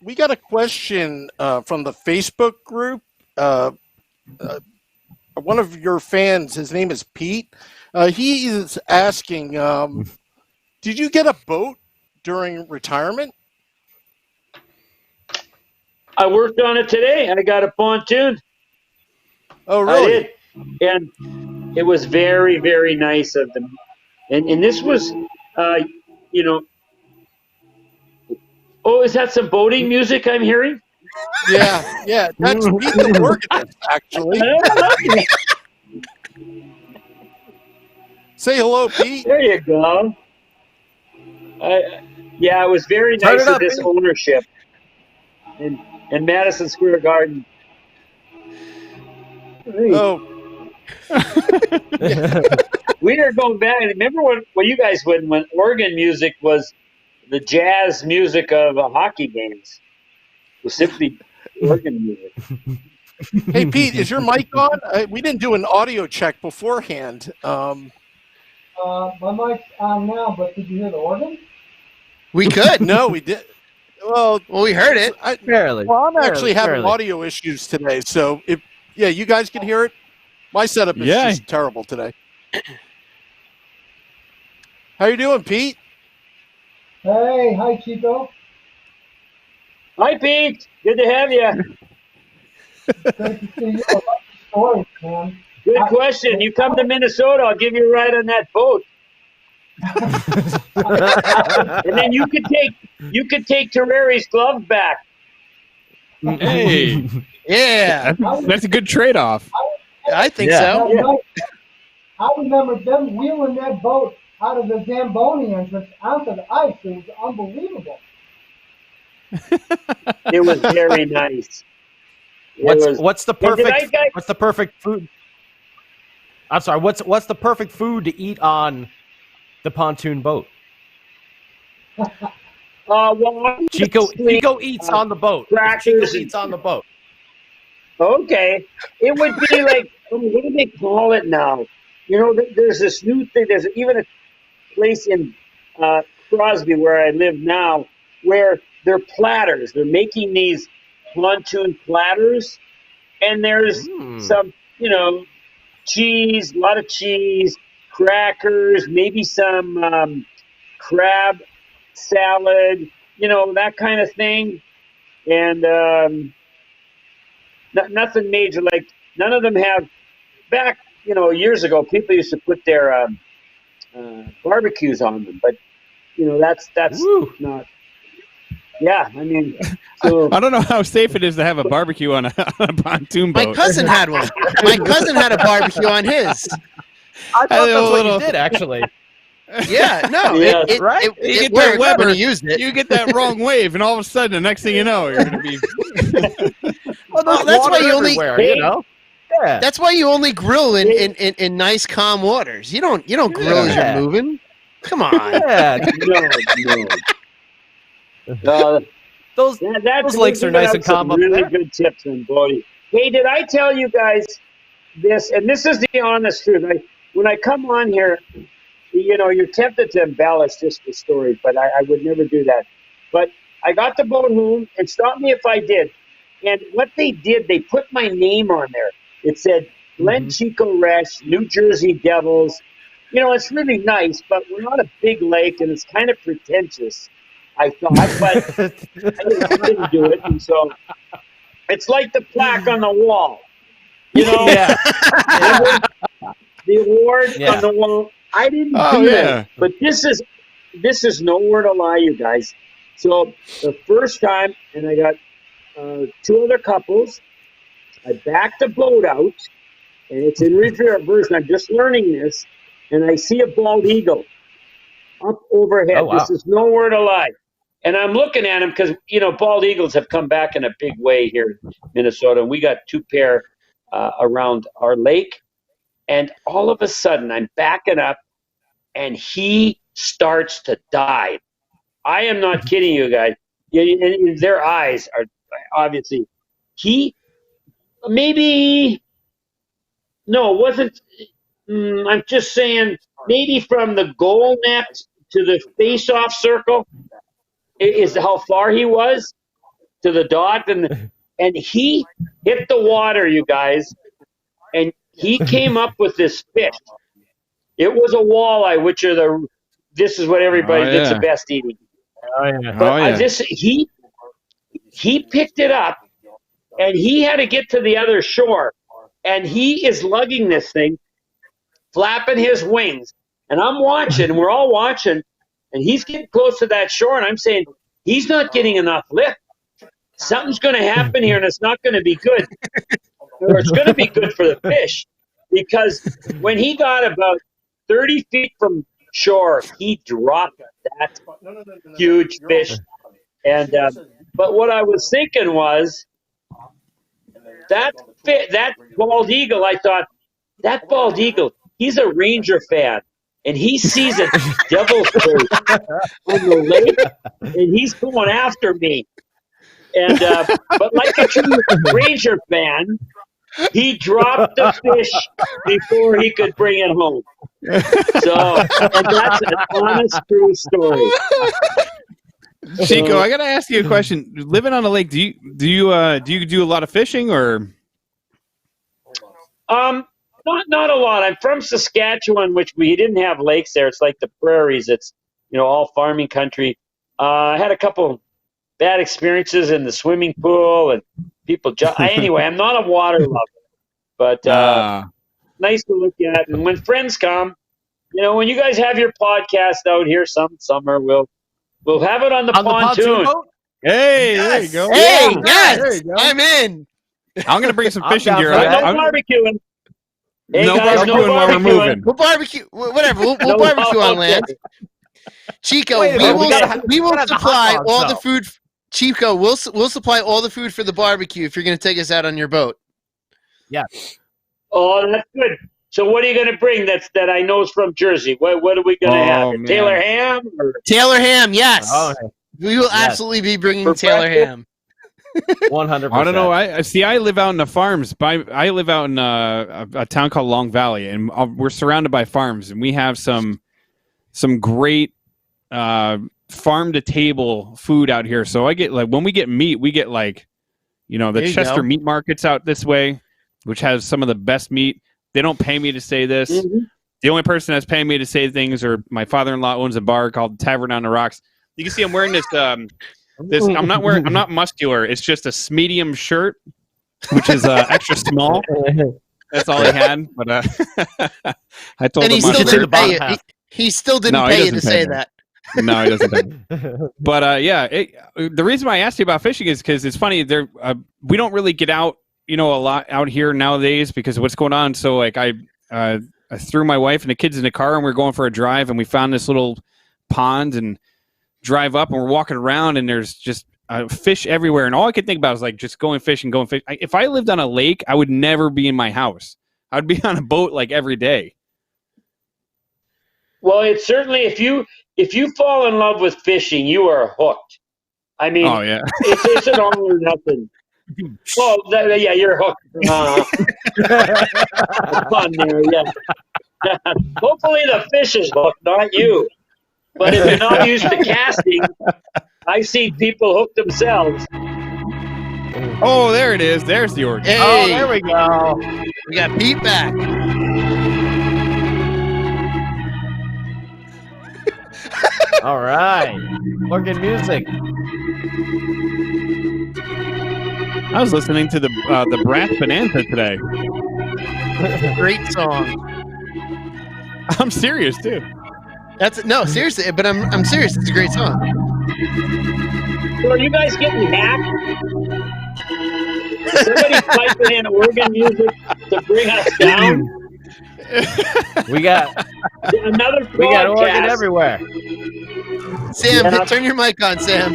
Speaker 4: we got a question from the Facebook group. One of your fans, his name is Pete. He is asking, did you get a boat during retirement?
Speaker 5: I worked on it today. I got a pontoon.
Speaker 4: Oh, really?
Speaker 5: I did. And it was very, very nice of them. And this was, oh, is that some boating music I'm hearing?
Speaker 4: Yeah. That's Pete the organist, actually. Say hello, Pete.
Speaker 5: There you go. Yeah, it was very nice of this ownership in Madison Square Garden.
Speaker 4: Oh.
Speaker 5: We are going back. Remember when you guys when organ music was the jazz music of hockey games? It was simply organ music.
Speaker 4: Hey, Pete, is your mic on? We didn't do an audio check beforehand.
Speaker 10: My mic's on now, but did you hear the organ?
Speaker 7: We could.
Speaker 4: No, we did. Well,
Speaker 7: we heard it.
Speaker 8: Barely.
Speaker 4: Well, I'm actually having
Speaker 8: barely.
Speaker 4: audio issues today, so you guys can hear it. My setup is just terrible today. How you doing, Pete?
Speaker 10: Hey, hi, Chico.
Speaker 5: Hi, Pete. Good to have you.
Speaker 10: Great to see you. I like the stories, man.
Speaker 5: Good question. You come to Minnesota, I'll give you a ride on that boat. And then you could take Terrari's glove back.
Speaker 9: Hey,
Speaker 7: yeah,
Speaker 9: that's a good trade-off.
Speaker 7: I think so.
Speaker 10: Yeah. I remember them wheeling that boat out of the Zamboni entrance onto the ice. It was unbelievable.
Speaker 5: It was very nice.
Speaker 8: What's the perfect food? I'm sorry. What's the perfect food to eat on the pontoon boat? Chico eats on the boat. Chico eats on the boat.
Speaker 5: Okay, it would be like, what do they call it now? You know, there's this new thing. There's even a place in Crosby where I live now where they're platters. They're making these pontoon platters, and there's some, cheese, a lot of cheese, crackers, maybe some crab salad, that kind of thing, and nothing major. Like none of them have. Back, years ago, people used to put their barbecues on them, but that's not. Yeah, I mean, so
Speaker 9: I don't know how safe it is to have a barbecue on a pontoon boat.
Speaker 7: My cousin had one. My cousin had a barbecue on his.
Speaker 8: I thought that's what you did, actually.
Speaker 7: Yeah, no,
Speaker 5: Yeah,
Speaker 7: it
Speaker 9: You get
Speaker 7: worked
Speaker 9: that
Speaker 7: when
Speaker 9: Weber,
Speaker 7: he used it.
Speaker 9: you get that wrong wave, and all of a sudden, the next thing you know, you're going to be.
Speaker 7: Well, that's why you only.
Speaker 8: Yeah.
Speaker 7: That's why you only grill in nice calm waters. You don't grill as you're moving. Come on.
Speaker 8: Yeah.
Speaker 5: no.
Speaker 8: Those lakes are nice and calm up
Speaker 5: really
Speaker 8: there.
Speaker 5: good tips on boating. Hey, did I tell you guys this? And this is the honest truth. When I come on here, you're tempted to embellish just the stories, but I would never do that. But I got the boat home, and stop me if I did. And what they did, they put my name on there. It said, Glenn Chico Resch, New Jersey Devils. It's really nice, but we're not a big lake, and it's kind of pretentious, I thought. But I didn't do it. And so it's like the plaque on the wall.
Speaker 8: Yeah.
Speaker 5: The award on the wall. I didn't do that. But this is nowhere to lie, you guys. So the first time, and I got two other couples, I backed the boat out, and it's in reverse, and I'm just learning this, and I see a bald eagle up overhead.
Speaker 8: Oh, wow.
Speaker 5: This is nowhere to lie. And I'm looking at him because, bald eagles have come back in a big way here in Minnesota, and we got two pair around our lake. And all of a sudden, I'm backing up, and he starts to dive. I am not kidding you guys. And their eyes are obviously. Wasn't. I'm just saying, maybe from the goal net to the face-off circle is how far he was to the dot, and he hit the water, you guys, and he came up with this fish. It was a walleye, which are this is what everybody gets the best eating.
Speaker 8: Oh, yeah.
Speaker 5: But he picked it up, and he had to get to the other shore, and he is lugging this thing, flapping his wings, and I'm watching, we're all watching, and he's getting close to that shore, and I'm saying, he's not getting enough lift. Something's going to happen here, and it's not going to be good. Or it's going to be good for the fish, because when he got about 30 feet from shore, he dropped that huge fish. And but what I was thinking was that bald eagle. I thought that bald eagle. He's a Ranger fan, and he sees a devil's bird on the lake, and he's going after me. And but like a true Ranger fan, he dropped the fish before he could bring it home. So, and that's an honest, true story.
Speaker 9: Chico, I gotta ask you a question. Living on a lake, do you do a lot of fishing or?
Speaker 5: Not a lot. I'm from Saskatchewan, which we didn't have lakes there. It's like the prairies. It's all farming country. I had a couple bad experiences in the swimming pool and people. Anyway, I'm not a water lover, but nice to look at. And when friends come, when you guys have your podcast out here some summer, we'll have it on the pontoon.
Speaker 8: boat?
Speaker 9: Hey,
Speaker 7: Yes.
Speaker 9: there you go.
Speaker 7: Hey,
Speaker 5: Yeah.
Speaker 7: yes,
Speaker 8: There you go.
Speaker 7: I'm in.
Speaker 9: I'm gonna bring some
Speaker 8: I'm
Speaker 9: fishing
Speaker 8: down
Speaker 9: gear.
Speaker 8: for that.
Speaker 5: No barbecuing. Hey,
Speaker 9: No
Speaker 5: guys,
Speaker 9: barbecuing while we're moving.
Speaker 7: We'll barbecue. Whatever. We'll
Speaker 5: No,
Speaker 7: barbecue on
Speaker 5: okay.
Speaker 7: land. Chico,
Speaker 8: Wait a
Speaker 7: we
Speaker 8: minute, we
Speaker 7: will
Speaker 8: gotta have the hot
Speaker 7: supply
Speaker 8: dogs,
Speaker 7: all
Speaker 8: though.
Speaker 7: the food. Chico, we'll supply all the food for the barbecue if you're going to take us out on your boat.
Speaker 5: Oh, that's good. So what are you going to bring that I know is from Jersey? What are we going to have?
Speaker 9: man.
Speaker 5: Taylor ham? Or?
Speaker 7: Taylor ham, yes.
Speaker 8: Oh,
Speaker 7: We will
Speaker 8: Yes.
Speaker 7: absolutely be bringing
Speaker 5: For
Speaker 7: Taylor
Speaker 5: breakfast?
Speaker 7: ham.
Speaker 8: 100%.
Speaker 9: I don't know. I see. I live out in the farms. I live out in a town called Long Valley, and we're surrounded by farms, and we have some great farm to table food out here. So I get when we get meat, we get the
Speaker 7: There you
Speaker 9: Chester
Speaker 7: go.
Speaker 9: meat markets out this way, which has some of the best meat. They don't pay me to say this.
Speaker 5: Mm-hmm.
Speaker 9: The only person that's paying me to say things are my father-in-law owns a bar called Tavern on the Rocks. You can see I'm wearing this. I'm not muscular. It's just a medium shirt, which is extra small. That's all he had. But I told
Speaker 7: And he
Speaker 9: him
Speaker 7: still
Speaker 9: I
Speaker 7: didn't pay
Speaker 8: bottom
Speaker 7: you. He still didn't
Speaker 9: No, he
Speaker 7: pay you to
Speaker 9: doesn't pay
Speaker 7: say
Speaker 9: me.
Speaker 7: that.
Speaker 9: No, he doesn't. Pay me. But the reason why I asked you about fishing is because it's funny. We don't really get out, a lot out here nowadays because of what's going on. So I threw my wife and the kids in the car and we were going for a drive and we found this little pond and drive up and we're walking around and there's just fish everywhere. And all I could think about is just going fishing. If I lived on a lake, I would never be in my house. I'd be on a boat every day.
Speaker 5: Well, it's certainly if you fall in love with fishing, you are hooked. I mean,
Speaker 9: Oh yeah.
Speaker 5: it's an all or nothing. Well, yeah, you're hooked. Fun there, yeah. Hopefully the fish is hooked, not you. But if you're not used to casting, I've seen people hook themselves.
Speaker 9: Oh, there it is. There's the organ.
Speaker 7: Hey,
Speaker 8: Oh, there we go.
Speaker 7: we got Pete back.
Speaker 8: All right. Organ music.
Speaker 9: I was listening to the Brass Bonanza today.
Speaker 7: Great song.
Speaker 9: I'm serious too.
Speaker 7: No, seriously, but I'm serious. It's a great song.
Speaker 5: So are you guys getting hacked? Is somebody piping in organ music to bring us down?
Speaker 8: We got
Speaker 5: Another
Speaker 8: we got organ
Speaker 5: broadcast.
Speaker 8: everywhere.
Speaker 7: Sam,
Speaker 5: Yeah.
Speaker 7: turn your mic on, Sam.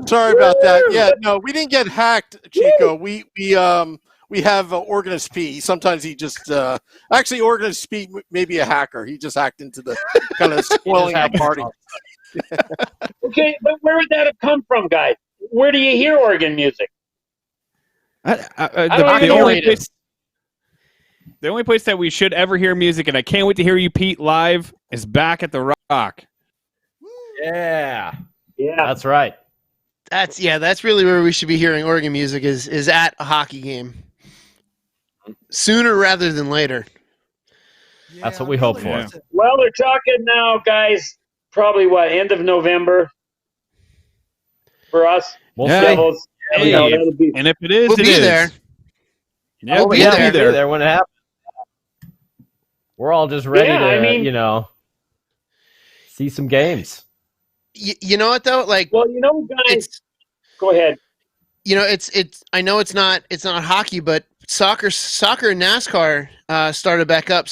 Speaker 4: Sorry about that. Yeah, no, we didn't get hacked, Chico. We have Organist P. Sometimes he just actually Organist P may be a hacker. He just hacked into the kind of spoiling our party.
Speaker 5: Okay, but where would that have come from, guys? Where do you hear organ music?
Speaker 9: The only place that we should ever hear music, and I can't wait to hear you, Pete, live, is back at the Rock.
Speaker 8: Yeah.
Speaker 5: Yeah.
Speaker 8: That's right.
Speaker 7: That's really where we should be hearing organ music is at a hockey game. Sooner rather than later.
Speaker 8: That's what we hope for.
Speaker 9: Yeah.
Speaker 5: Well, they're talking now, guys. Probably end of November for us.
Speaker 8: We'll
Speaker 9: Yeah.
Speaker 8: see.
Speaker 5: Devils.
Speaker 9: Hey,
Speaker 5: That'll be-
Speaker 9: and if it is,
Speaker 7: We'll
Speaker 9: it
Speaker 7: be
Speaker 9: is.
Speaker 7: there.
Speaker 9: Yeah,
Speaker 7: We'll be
Speaker 8: We'll
Speaker 7: there.
Speaker 8: be there when it happens. We're all just ready
Speaker 5: Yeah,
Speaker 8: to,
Speaker 5: I mean-
Speaker 8: see some games.
Speaker 7: You know what though? Like,
Speaker 5: Well, guys,
Speaker 7: it's
Speaker 5: go ahead.
Speaker 7: it's. I know it's not hockey, but soccer and NASCAR started back up.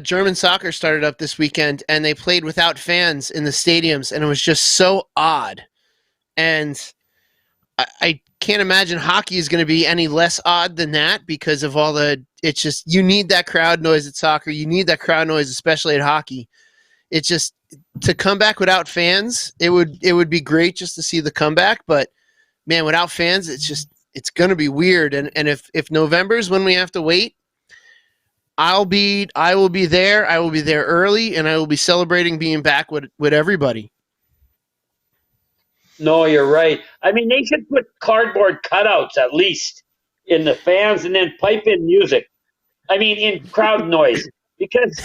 Speaker 7: German soccer started up this weekend, and they played without fans in the stadiums, and it was just so odd. And I can't imagine hockey is going to be any less odd than that because of all the. It's just you need that crowd noise at soccer. You need that crowd noise, especially at hockey. it's just to come back without fans. It would be great just to see the comeback, but man, without fans, it's gonna be weird. And if November's when we have to wait, I will be there. I will be there early, and I will be celebrating being back with everybody.
Speaker 5: No, you're right. I mean, they should put cardboard cutouts at least in the fans, and then pipe in music. I mean, in crowd noise, because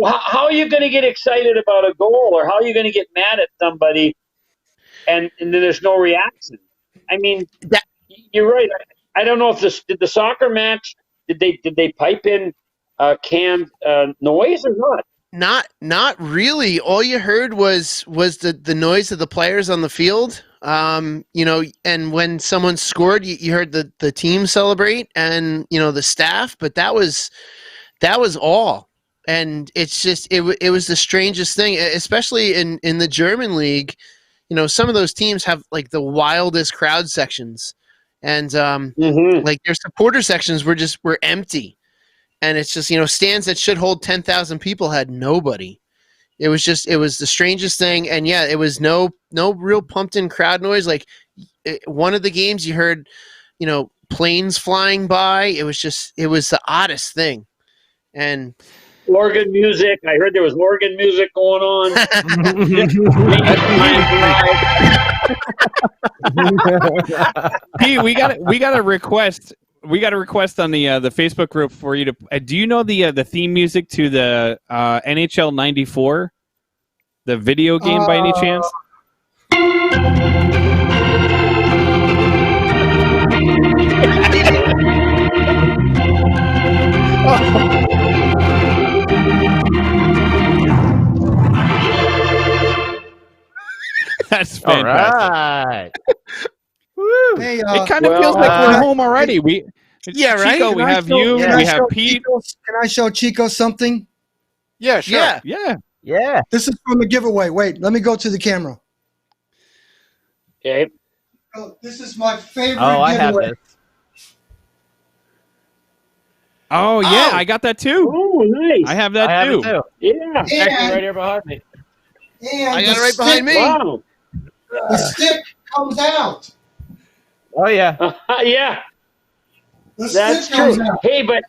Speaker 5: how are you going to get excited about a goal, or how are you going to get mad at somebody, and then there's no reaction? I mean, you're right. I don't know if did the soccer match, did they pipe in canned noise or not?
Speaker 7: Not really. All you heard was the noise of the players on the field. And when someone scored, you heard the team celebrate and the staff, but that was all. And it's just it was the strangest thing, especially in the German league. Some of those teams have like the wildest crowd sections, and like their supporter sections were empty. And it's just, stands that should hold 10,000 people had nobody. It was the strangest thing. And yeah, it was no real pumped in crowd noise. Like one of the games you heard, planes flying by. It was the oddest thing. And
Speaker 5: organ music. I heard there was organ music going on.
Speaker 9: Pete, we got a request. We got a request on the Facebook group for you to. Do you know the theme music to the NHL '94, the video game by any chance? That's fantastic.
Speaker 8: All right.
Speaker 2: Hey,
Speaker 9: it kind of feels like we're home already. Right? Chico, we have you. We have Pete.
Speaker 10: Can I show Chico something?
Speaker 4: Yeah, sure.
Speaker 8: Yeah.
Speaker 10: This is from the giveaway. Wait, let me go to the camera.
Speaker 5: Okay.
Speaker 10: Oh, this is my favorite
Speaker 8: I have
Speaker 10: giveaway.
Speaker 8: this.
Speaker 9: Oh yeah, I got that too.
Speaker 5: Oh, nice.
Speaker 9: I have that too.
Speaker 5: Yeah.
Speaker 8: It's actually right here behind me.
Speaker 10: And
Speaker 7: I got it right behind me.
Speaker 5: Wow.
Speaker 10: The stick comes out.
Speaker 8: Oh yeah.
Speaker 5: Yeah.
Speaker 10: The
Speaker 5: That's
Speaker 10: stick comes
Speaker 5: true.
Speaker 10: out.
Speaker 5: Hey, but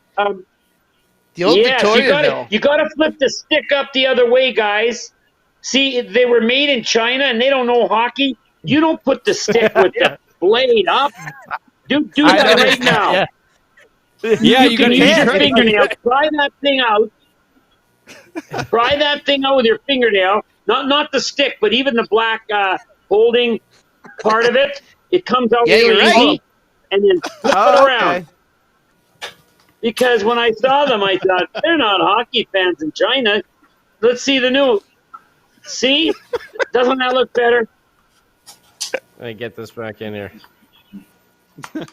Speaker 7: The old Victoriaville.
Speaker 5: you gotta flip the stick up the other way, guys. See, they were made in China and they don't know hockey. You don't put the stick with the blade up. Do that right now.
Speaker 8: Yeah.
Speaker 9: Yeah, you
Speaker 5: can
Speaker 9: got
Speaker 5: use your
Speaker 9: to
Speaker 5: fingernail. Try that thing out. Try that thing out with your fingernail. Not the stick, but even the black holding part of it. It comes out really easy. And then flip it around.
Speaker 8: Okay.
Speaker 5: Because when I saw them, I thought, they're not hockey fans in China. Let's see the new. See? Doesn't that look better?
Speaker 8: Let me get this back in here.
Speaker 7: There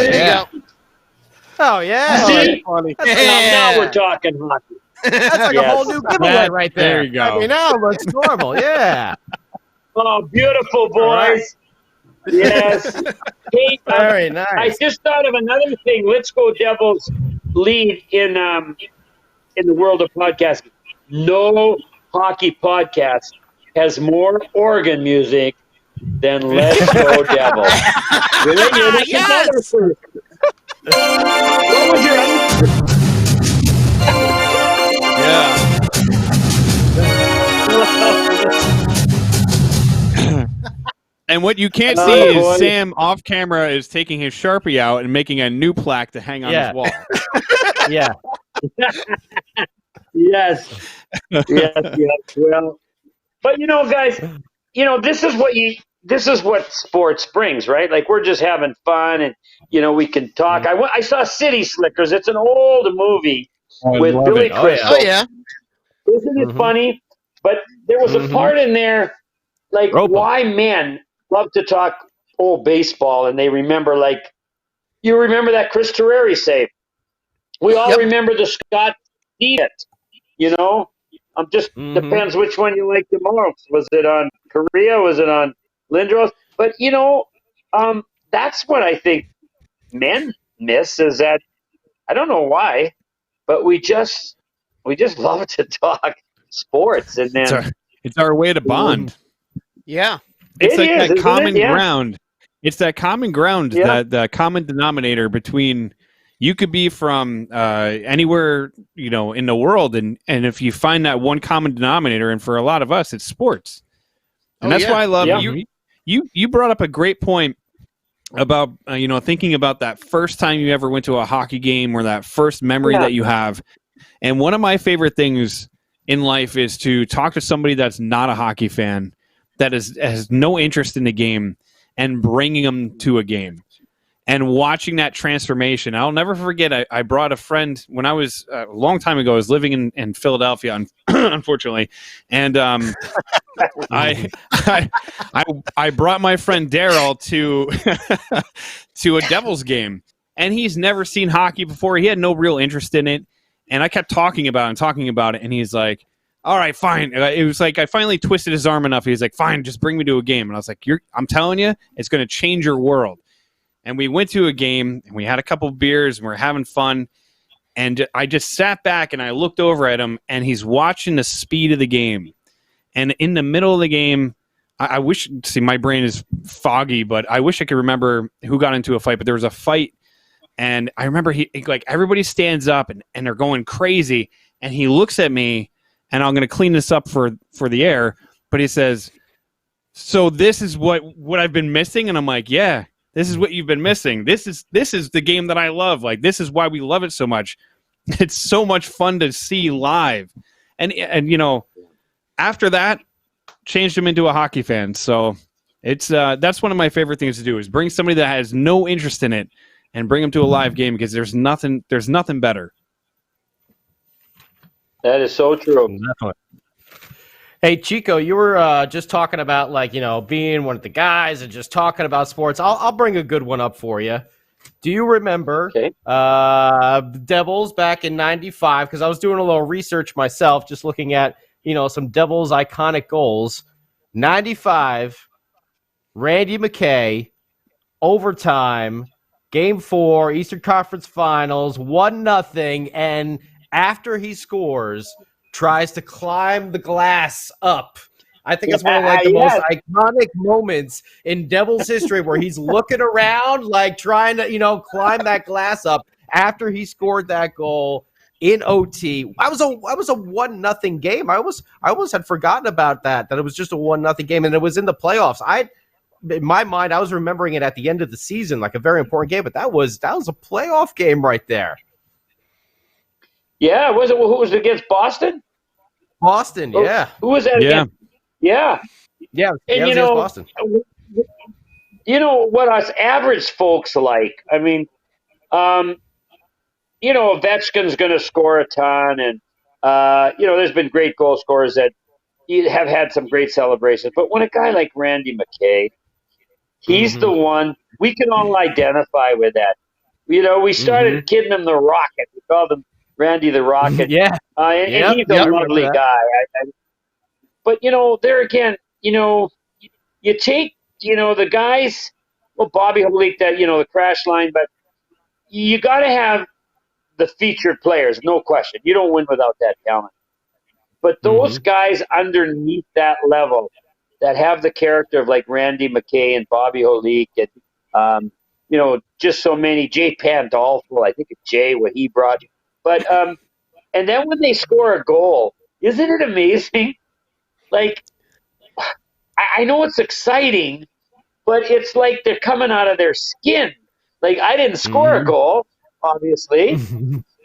Speaker 7: you go.
Speaker 8: Oh yeah.
Speaker 5: See?
Speaker 8: Funny.
Speaker 5: Now we're talking hockey.
Speaker 8: That's like a whole new giveaway right there.
Speaker 9: There you go.
Speaker 8: I mean, now it looks normal. Yeah.
Speaker 5: Oh, beautiful, boys. Yes. Hey,
Speaker 8: Very nice.
Speaker 5: I just thought of another thing. Let's Go Devils lead in the world of podcasting. No hockey podcast has more organ music than Let's Go Devils.
Speaker 7: Yes!
Speaker 5: What was your other?
Speaker 9: Yeah. And what you can't see is Sam off camera is taking his Sharpie out and making a new plaque to hang on his wall.
Speaker 8: Yeah.
Speaker 5: Yes. Well, but guys, this is what sports brings, right? Like we're just having fun, and we can talk. I saw City Slickers. It's an old movie with Billy Crystal.
Speaker 7: Oh yeah.
Speaker 5: Isn't it funny? But there was a part in there, like why men love to talk old baseball, and they remember, like, you remember that Chris Terreri save. We all remember the Scott Steed. Just depends which one you like the most. Was it on Korea? Was it on Lindros? But that's what I think men miss, is that I don't know why, but we just we just love to talk sports, and then
Speaker 9: it's our way to bond.
Speaker 7: Yeah.
Speaker 9: It's like that common
Speaker 5: Yeah.
Speaker 9: ground. It's that common ground, that the common denominator between you could be from anywhere, in the world, and if you find that one common denominator, and for a lot of us, it's sports. And that's why I love you brought up a great point about thinking about that first time you ever went to a hockey game, or that first memory that you have. And one of my favorite things in life is to talk to somebody that's not a hockey fan, that has no interest in the game, and bringing them to a game and watching that transformation. I'll never forget, I brought a friend when I was a long time ago. I was living in Philadelphia, unfortunately, and I brought my friend Daryl to a Devils game, and he's never seen hockey before. He had no real interest in it, and I kept talking about it, and he's like, all right, fine. It was like I finally twisted his arm enough. He's like, fine, just bring me to a game. And I was like, I'm telling you, it's going to change your world. And we went to a game, and we had a couple of beers, and we were having fun. And I just sat back, and I looked over at him, and he's watching the speed of the game. And in the middle of the game, I wish, my brain is foggy, but I wish I could remember who got into a fight. But there was a fight, and I remember everybody stands up, and they're going crazy. And he looks at me, and I'm going to clean this up for the air, but he says, so this is what I've been missing? And I'm like, yeah, this is what you've been missing. This is the game that I love. Like, this is why we love it so much. It's so much fun to see live. And after that, changed him into a hockey fan. So it's that's one of my favorite things to do, is bring somebody that has no interest in it and bring them to a live game, because there's nothing better.
Speaker 5: That is so true.
Speaker 8: Definitely. Hey, Chico, you were just talking about, being one of the guys and just talking about sports. I'll bring a good one up for you. Do you remember Devils back in '95? Because I was doing a little research myself, just looking at, some Devils iconic goals. '95, Randy McKay, overtime, Game 4, Eastern Conference Finals, 1-0, and after he scores, tries to climb the glass up. I think it's one of the most iconic moments in Devils history, where he's looking around, trying to, climb that glass up after he scored that goal in OT. I was a 1-0 game. I almost had forgotten about that it was just a 1-0 game, and it was in the playoffs. In my mind, I was remembering it at the end of the season, like a very important game, but that was a playoff game right there.
Speaker 5: Yeah, who was it against Boston?
Speaker 8: Boston, yeah.
Speaker 5: Who was that again? Yeah.
Speaker 8: Yeah,
Speaker 5: and
Speaker 8: Boston.
Speaker 5: What us average folks like. I mean, Ovechkin's going to score a ton, and there's been great goal scorers that have had some great celebrations. But when a guy like Randy McKay, he's the one, we can all identify with that. We started kidding him the Rocket. We called him Randy the Rocket. And he's a lovely guy. But, there again, you take, the guys, Bobby Holik, that, the crash line, but you got to have the featured players, no question. You don't win without that talent. But those guys underneath that level that have the character of like Randy McKay and Bobby Holik and, just so many, Jay Pandolfo, I think it's Jay, what he brought. But and then when they score a goal, isn't it amazing? Like, I know it's exciting, but it's like they're coming out of their skin. Like, I didn't score a goal, obviously,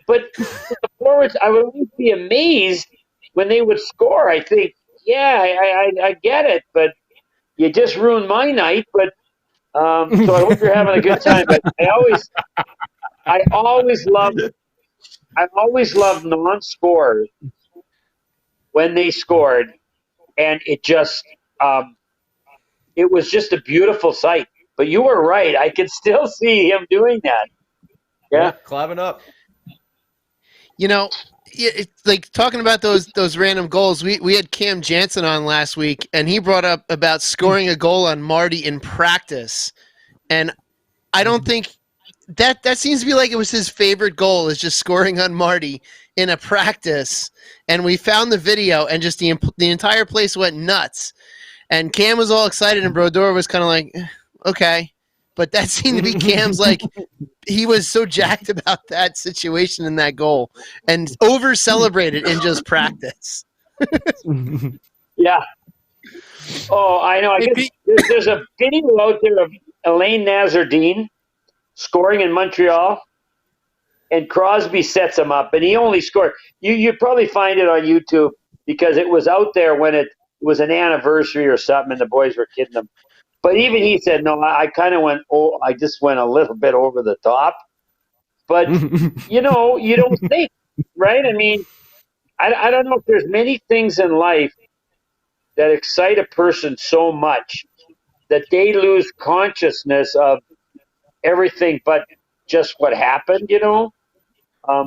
Speaker 5: but the forwards, I would always be amazed when they would score. I think, I get it, but you just ruined my night. But so I hope you're having a good time. But I always loved non-scorers when they scored, and it just it was just a beautiful sight. But you were right; I could still see him doing that. Yeah,
Speaker 8: climbing up.
Speaker 7: It's like talking about those random goals. We had Cam Jansen on last week, and he brought up about scoring a goal on Marty in practice, and I don't think that seems to be like it was his favorite goal, is just scoring on Marty in a practice. And we found the video, and just the entire place went nuts. And Cam was all excited, and Brodeur was kind of like, okay. But that seemed to be Cam's, like, he was so jacked about that situation and that goal, and over-celebrated in just practice.
Speaker 5: Yeah. Oh, I know. I guess there's a video out there of Alain Nazardine scoring in Montreal, and Crosby sets him up, and he only scored. You'd probably find it on YouTube because it was out there when it was an anniversary or something, and the boys were kidding him. But even he said, no, I kind of went, I just went a little bit over the top. But, you don't think, right? I mean, I don't know if there's many things in life that excite a person so much that they lose consciousness of everything but just what happened, And, I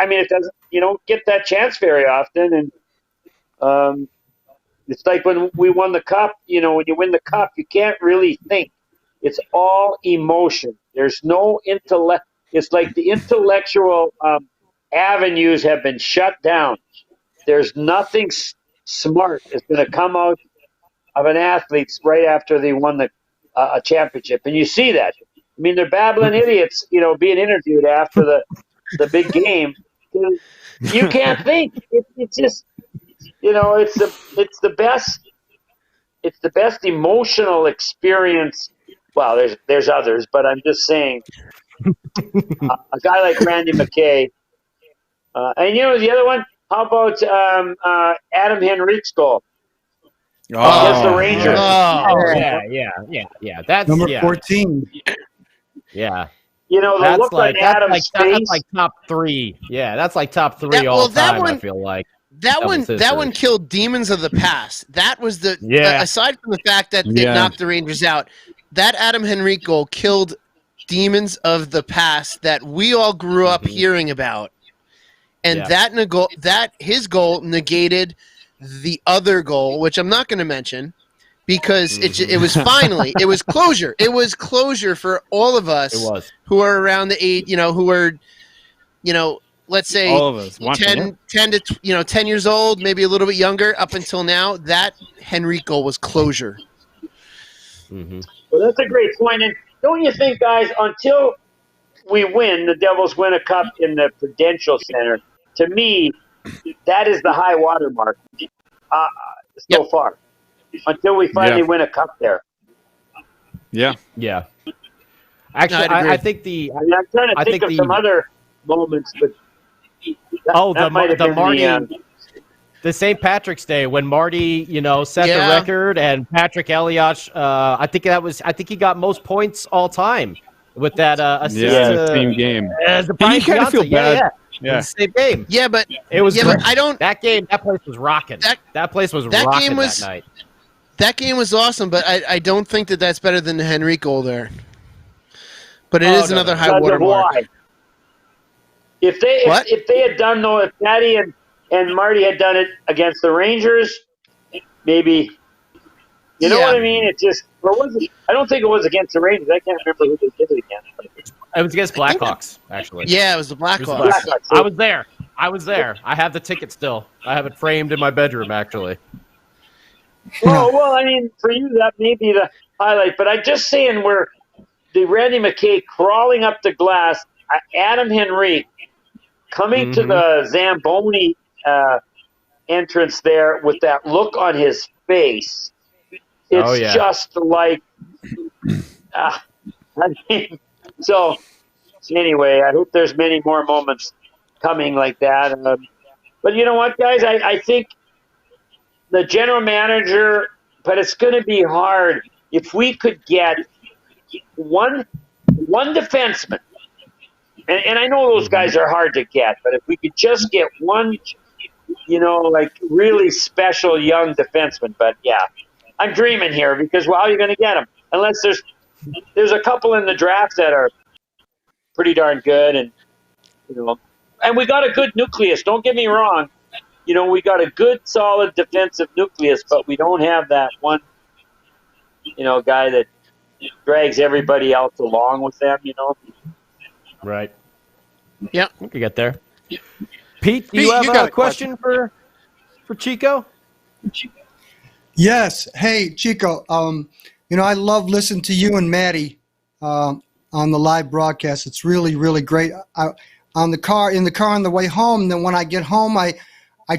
Speaker 5: mean, it doesn't, you don't get that chance very often. And it's like when we won the cup, when you win the cup, you can't really think. It's all emotion. There's no intellect. It's like the intellectual avenues have been shut down. There's nothing smart is going to come out of an athlete right after they won a championship. And you see that. I mean, they're babbling idiots, being interviewed after the big game. You can't think. It's just, it's the best emotional experience. Well, there's others, but I'm just saying a guy like Randy McKay. And the other one, how about Adam Henrique's goal against the Rangers?
Speaker 8: Yeah. That's
Speaker 11: number 14.
Speaker 8: Yeah.
Speaker 5: The look on Adam's face.
Speaker 8: That's like top 3. Yeah, that's like top 3 all time, I feel like.
Speaker 7: That one killed demons of the past. That was aside from the fact that it knocked the Rangers out, that Adam Henrique goal killed demons of the past that we all grew up hearing about. And that his goal negated the other goal, which I'm not going to mention, because it was finally, it was closure. It was closure for all of us who are around the age, who are, let's say
Speaker 9: all of us
Speaker 7: 10 to 10 years old, maybe a little bit younger up until now. That Henrique goal was closure.
Speaker 5: Well, that's a great point. And don't you think, guys, until we win, the Devils win a cup in the Prudential Center, to me, that is the high water mark so far. Until we finally win a cup there.
Speaker 8: Yeah. Actually, I think
Speaker 5: I'm trying to think of some other moments, but
Speaker 8: the St. Patrick's Day when Marty, set the record, and Patrick Elias, I think he got most points all time with that assist.
Speaker 9: Same game.
Speaker 8: The
Speaker 9: you kind of feel bad.
Speaker 8: Yeah. Same game.
Speaker 7: Yeah, but
Speaker 8: it was.
Speaker 7: But I don't.
Speaker 8: That place was rocking. That place was rocking that night.
Speaker 7: That game was awesome, but I don't think that's better than the Henrique goal there. But it is another high water mark.
Speaker 5: If they had done if Patty and Marty had done it against the Rangers, maybe. You know what I mean? It just I don't think it was against the Rangers. I can't remember who they did it against.
Speaker 8: It was against Blackhawks, actually.
Speaker 7: Yeah, it was the Blackhawks.
Speaker 8: I was there. I have the ticket still. I have it framed in my bedroom, actually.
Speaker 5: Well, I mean, for you, that may be the highlight. But I'm just saying where the Randy McKay crawling up the glass, Adam Henrique coming to the Zamboni entrance there with that look on his face. It's just like, I mean, so anyway, I hope there's many more moments coming like that. But you know what, guys? I think the general manager, but it's going to be hard. If we could get one defenseman, and I know those guys are hard to get, but if we could just get one, like really special young defenseman. But yeah, I'm dreaming here because how are you going to get them? Unless there's a couple in the draft that are pretty darn good, and and we got a good nucleus. Don't get me wrong. We got a good, solid defensive nucleus, but we don't have that one, guy that drags everybody else along with them, you know.
Speaker 8: Right.
Speaker 7: Yeah.
Speaker 8: We could get there. Pete, do
Speaker 4: Pete,
Speaker 8: you have
Speaker 4: you got
Speaker 8: a question for Chico?
Speaker 10: Yes. Hey, Chico. I love listening to you and Maddie on the live broadcast. It's really, really great. In the car on the way home. Then when I get home, I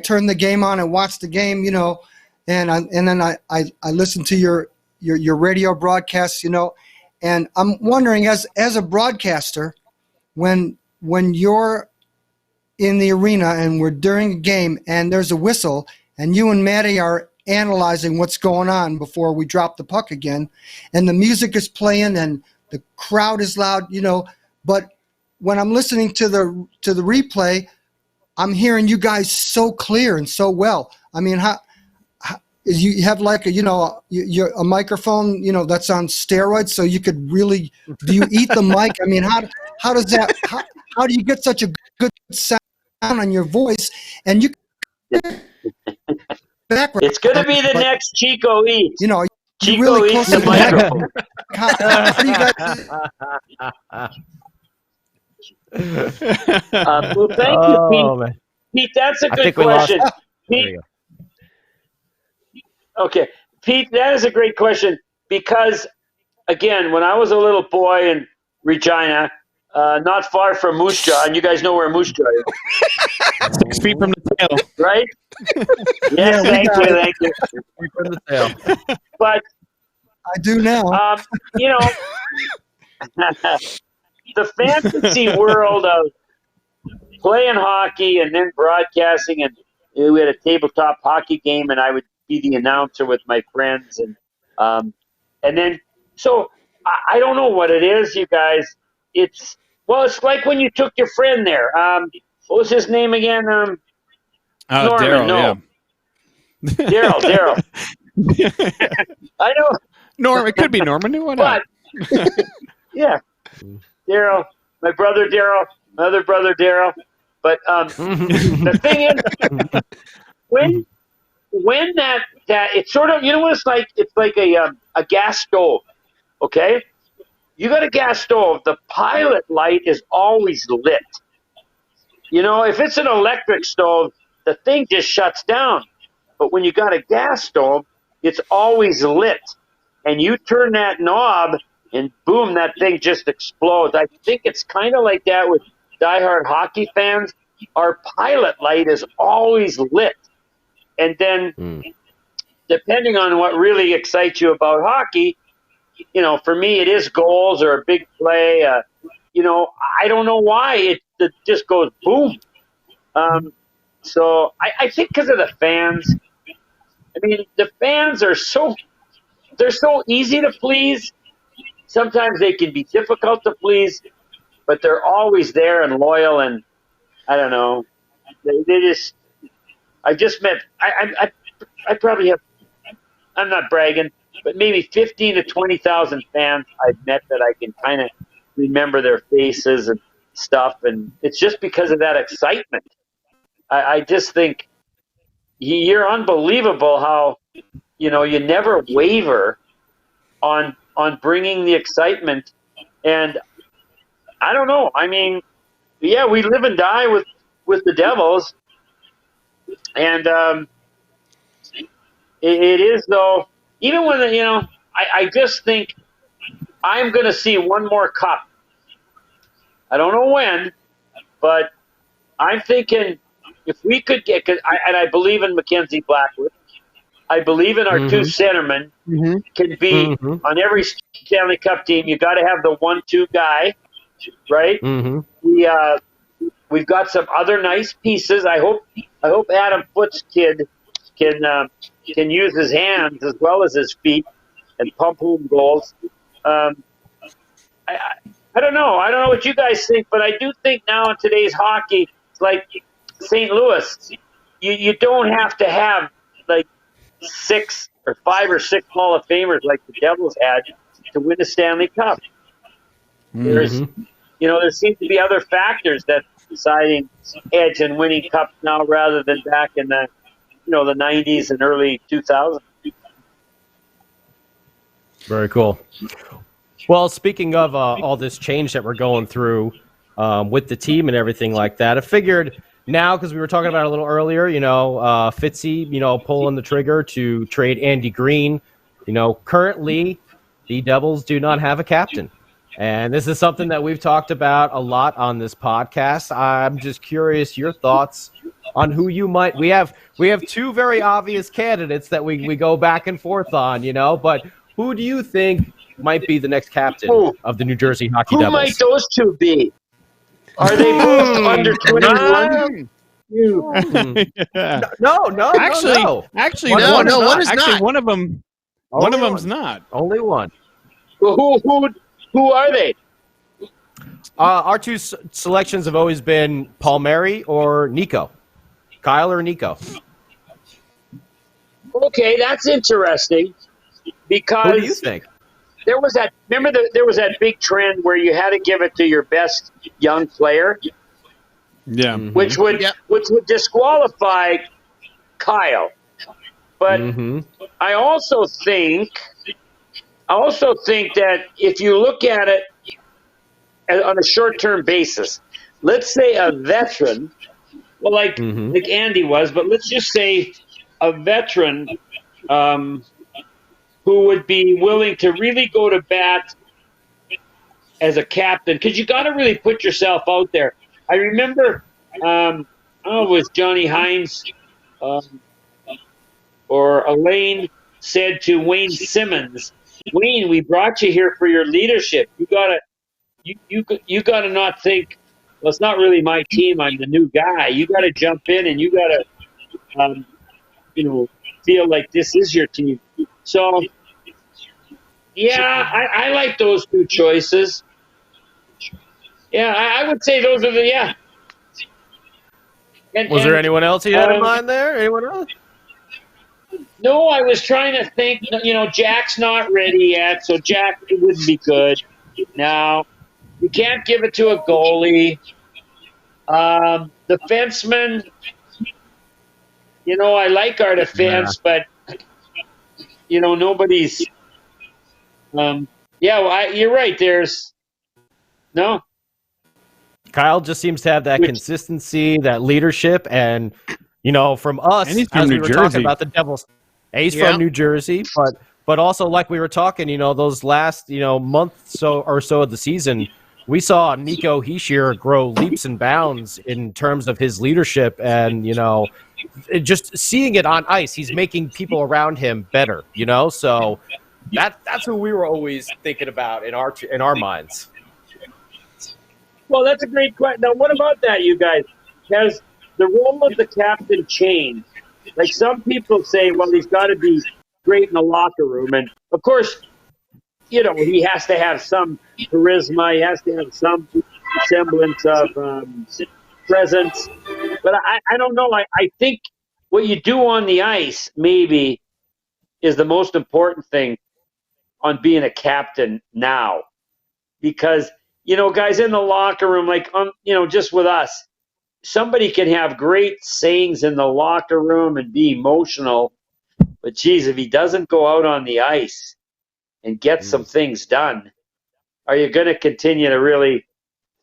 Speaker 10: turn the game on and watch the game. And then I listen to your radio broadcasts. And I'm wondering, as a broadcaster, when you're in the arena and we're during a game and there's a whistle and you and Maddie are analyzing what's going on before we drop the puck again, and the music is playing and the crowd is loud, but when I'm listening to the replay, I'm hearing you guys so clear and so well. I mean, how you have like a microphone, that's on steroids, so you could really, do you eat the mic? I mean, how does that, how do you get such a good sound on your voice? And you
Speaker 5: It's going to be the next Chico Eats. Chico
Speaker 10: really
Speaker 5: Eats
Speaker 10: close
Speaker 5: the
Speaker 10: to the
Speaker 5: microphone.
Speaker 10: how do you guys?
Speaker 5: Well, thank you, Pete.
Speaker 8: Man.
Speaker 5: Pete, that's a
Speaker 8: I
Speaker 5: good
Speaker 8: think we lost.
Speaker 5: question.
Speaker 8: There
Speaker 5: Pete,
Speaker 8: you
Speaker 5: okay, Pete, that is a great question because, again, when I was a little boy in Regina, not far from Moose Jaw, and you guys know where Moose Jaw is,
Speaker 9: 6 feet from the tail.
Speaker 5: right? Yes, thank you.
Speaker 8: From the tail.
Speaker 5: But
Speaker 10: I do now.
Speaker 5: The fantasy world of playing hockey and then broadcasting, and we had a tabletop hockey game, and I would be the announcer with my friends, and then so I don't know what it is, you guys. It's like when you took your friend there. What was his name again? Norman.
Speaker 9: Daryl,
Speaker 5: no, Daryl. I know.
Speaker 9: Norm, it could be Norman. Why not?
Speaker 5: But yeah, Daryl, my brother Daryl, my other brother Daryl. But the thing is, when that it's sort of, what it's like. It's like a gas stove. Okay, you got a gas stove. The pilot light is always lit. If it's an electric stove, the thing just shuts down. But when you got a gas stove, it's always lit. And you turn that knob, and boom, that thing just explodes. I think it's kind of like that with diehard hockey fans. Our pilot light is always lit. And then, depending on what really excites you about hockey, for me, it is goals or a big play. I don't know why it just goes boom. So I think because of the fans. I mean, the fans are they're so easy to please. Sometimes they can be difficult to please, but they're always there and loyal. And I don't know, I just met. I probably have. I'm not bragging, but maybe 15 to 20,000 fans I've met that I can kind of remember their faces and stuff, and it's just because of that excitement. I just think you're unbelievable how you never waver on bringing the excitement, and I don't know. I mean, yeah, we live and die with the Devils, and it is though. Even when I just think I'm going to see one more cup. I don't know when, but I'm thinking if we could get, and I believe in Mackenzie Blackwood. I believe in our two centermen can be on every Stanley Cup team. You got to have the 1-2 guy, right? We've got some other nice pieces. I hope Adam Foote's kid can use his hands as well as his feet and pump home goals. I don't know. I don't know what you guys think, but I do think now in today's hockey, it's like St. Louis. You don't have to have like 5 or 6 Hall of Famers like the Devils had to win the Stanley Cup. There seems to be other factors that deciding edge and winning cups now rather than back in the the 90s and early 2000s.
Speaker 8: Very cool. Well, speaking of all this change that we're going through with the team and everything like that, I figured now, because we were talking about it a little earlier, Fitzy, pulling the trigger to trade Andy Green. Currently, the Devils do not have a captain. And this is something that we've talked about a lot on this podcast. I'm just curious your thoughts on who you might. We have two very obvious candidates that we go back and forth on, but who do you think might be the next captain of the New Jersey Hockey
Speaker 5: Who
Speaker 8: Devils?
Speaker 5: might those two be? Are they both under 21?
Speaker 8: No.
Speaker 9: Actually,
Speaker 7: one is not.
Speaker 9: One of them. One of them's not.
Speaker 8: Only one.
Speaker 5: Well, who are they?
Speaker 8: Our two selections have always been Palmieri or Nico. Kyle or Nico.
Speaker 5: Okay, that's interesting. Because
Speaker 8: who do you think?
Speaker 5: There was that. Remember, there was that big trend where you had to give it to your best young player.
Speaker 9: Yeah,
Speaker 5: which would disqualify Kyle. But I also think that if you look at it on a short-term basis, let's say a veteran, well, like Andy was, but let's just say a veteran who would be willing to really go to bat as a captain, because you got to really put yourself out there. I remember, it was Johnny Hines or Elaine said to Wayne Simmons, "Wayne, we brought you here for your leadership. You gotta not think, well, it's not really my team. I'm the new guy. You got to jump in and you got to, feel like this is your team." So, yeah, I like those two choices. Yeah, I would say those are the.
Speaker 8: Was there anyone else you had in mind there? Anyone else?
Speaker 5: No, I was trying to think. Jack's not ready yet, so Jack wouldn't be good. Now, you can't give it to a goalie. The defenseman, I like our defense, but nobody's. You're right. There's no.
Speaker 8: Kyle just seems to have that consistency, that leadership, and from us,
Speaker 9: and he's from
Speaker 8: as
Speaker 9: New
Speaker 8: we were
Speaker 9: Jersey.
Speaker 8: talking about the Devils, he's from New Jersey, but also like we were talking, those last month or so of the season, we saw Nico Hischier grow leaps and bounds in terms of his leadership, and just seeing it on ice, he's making people around him better. So that's who we were always thinking about in our minds.
Speaker 5: Well, that's a great question. Now, what about that, you guys? Has the role of the captain changed? Like some people say, well, he's got to be great in the locker room. And, of course, he has to have some charisma. He has to have some semblance of presence. But I don't know. I think what you do on the ice maybe is the most important thing on being a captain now. Because guys in the locker room, like, just with us, somebody can have great sayings in the locker room and be emotional. But, geez, if he doesn't go out on the ice and get some things done, are you going to continue to really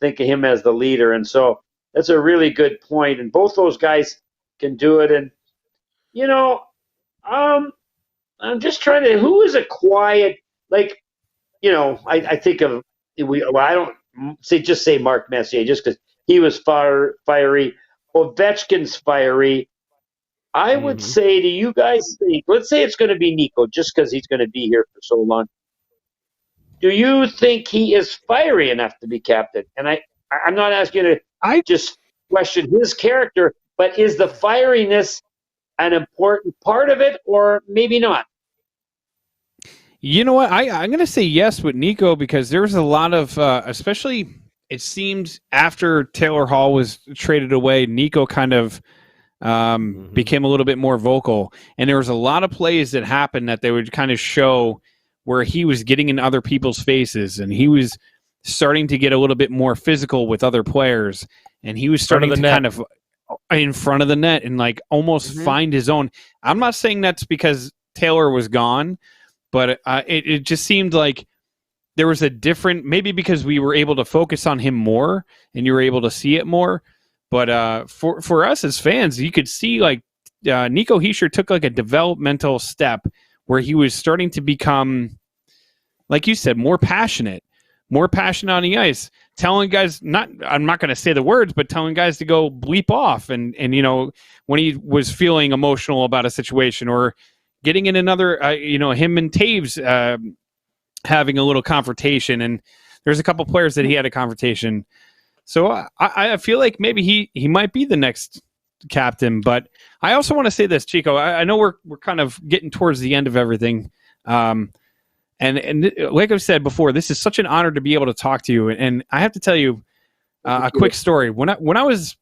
Speaker 5: think of him as the leader? And so that's a really good point. And both those guys can do it. And, I'm just trying to – who is a quiet – like, I think of – I don't say Mark Messier just because he was fiery. Ovechkin's fiery. I would say, do you guys think? Let's say it's going to be Nico, just because he's going to be here for so long. Do you think he is fiery enough to be captain? And I'm not asking you to just question his character, but is the fieriness an important part of it, or maybe not?
Speaker 9: You know what? I'm going to say yes with Nico because there was a lot of, especially it seemed after Taylor Hall was traded away, Nico kind of became a little bit more vocal. And there was a lot of plays that happened that they would kind of show where he was getting in other people's faces and he was starting to get a little bit more physical with other players. And he was starting to kind of in front of the net and like almost find his own. I'm not saying that's because Taylor was gone. But it just seemed like there was a different, maybe because we were able to focus on him more and you were able to see it more. But for us as fans, you could see like Nico Hischier took like a developmental step where he was starting to become, like you said, more passionate on the ice, telling guys, I'm not going to say the words, but telling guys to go bleep off. And when he was feeling emotional about a situation, or getting in another, him and Taves having a little confrontation. And there's a couple players that he had a confrontation. So I feel like maybe he might be the next captain. But I also want to say this, Chico. I know we're kind of getting towards the end of everything. And like I've said before, this is such an honor to be able to talk to you. And I have to tell you a quick story. When I was,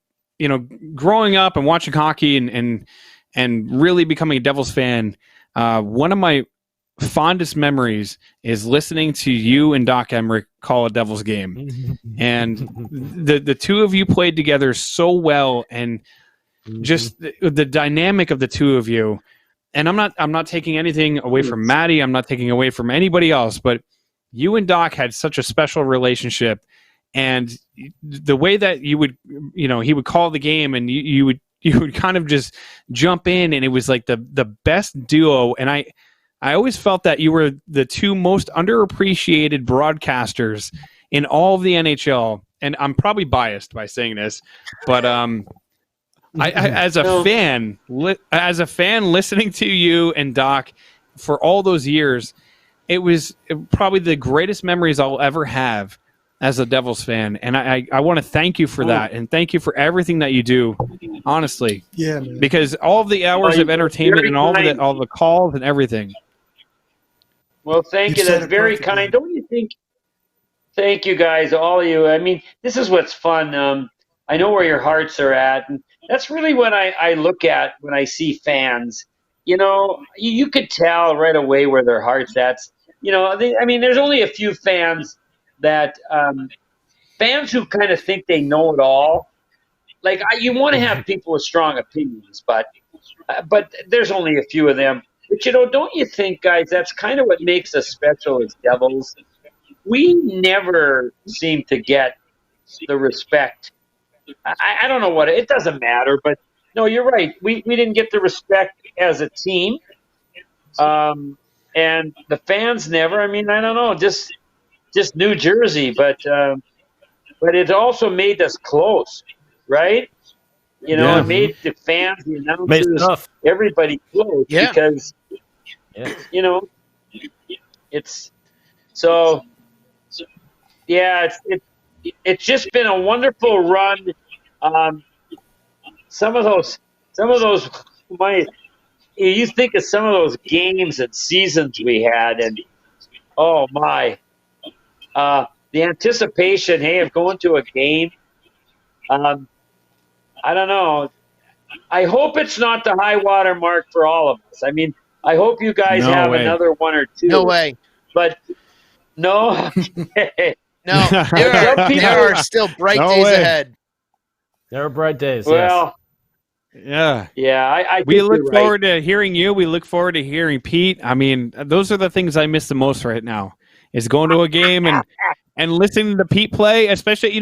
Speaker 9: growing up and watching hockey and really becoming a Devils fan, one of my fondest memories is listening to you and Doc Emmerich call a Devils game. And the two of you played together so well, and just the dynamic of the two of you. And I'm not taking anything away from Maddie. I'm not taking away from anybody else, but you and Doc had such a special relationship. And the way that you would, he would call the game, and you would kind of just jump in, and it was like the best duo. And I always felt that you were the two most underappreciated broadcasters in all of the NHL. And I'm probably biased by saying this, but as a fan listening to you and Doc for all those years, it was probably the greatest memories I'll ever have as a Devils fan. And I want to thank you for that, and thank you for everything that you do, honestly.
Speaker 10: Yeah, man.
Speaker 9: Because all of the hours of entertainment and all the calls and everything.
Speaker 5: Well, thank you. That's very kind. Don't you think? Thank you, guys, all of you. I mean, this is what's fun. I know where your hearts are at, and that's really what I look at when I see fans. You could tell right away where their heart's at. There's only a few fans that fans who kind of think they know it all. Like, you want to have people with strong opinions, but there's only a few of them. But, don't you think, guys, that's kind of what makes us special as Devils? We never seem to get the respect. I don't know what it doesn't matter, but no, you're right. We didn't get the respect as a team, and the fans never. I mean, I don't know, just New Jersey, but it also made us close, right? It made the fans, the announcers, everybody close because it's so. Yeah, it's just been a wonderful run. Some of those, you think of some of those games and seasons we had, and oh my, the anticipation, of going to a game. I don't know. I hope it's not the high water mark for all of us. I mean, I hope you guys have another one or two.
Speaker 7: No way.
Speaker 5: But no.
Speaker 7: No, there are still bright days ahead.
Speaker 8: There are bright days.
Speaker 5: Well,
Speaker 9: yeah.
Speaker 5: I
Speaker 9: we look forward to hearing you. We look forward to hearing Pete. I mean, those are the things I miss the most right now, is going to a game and listening to Pete play, especially,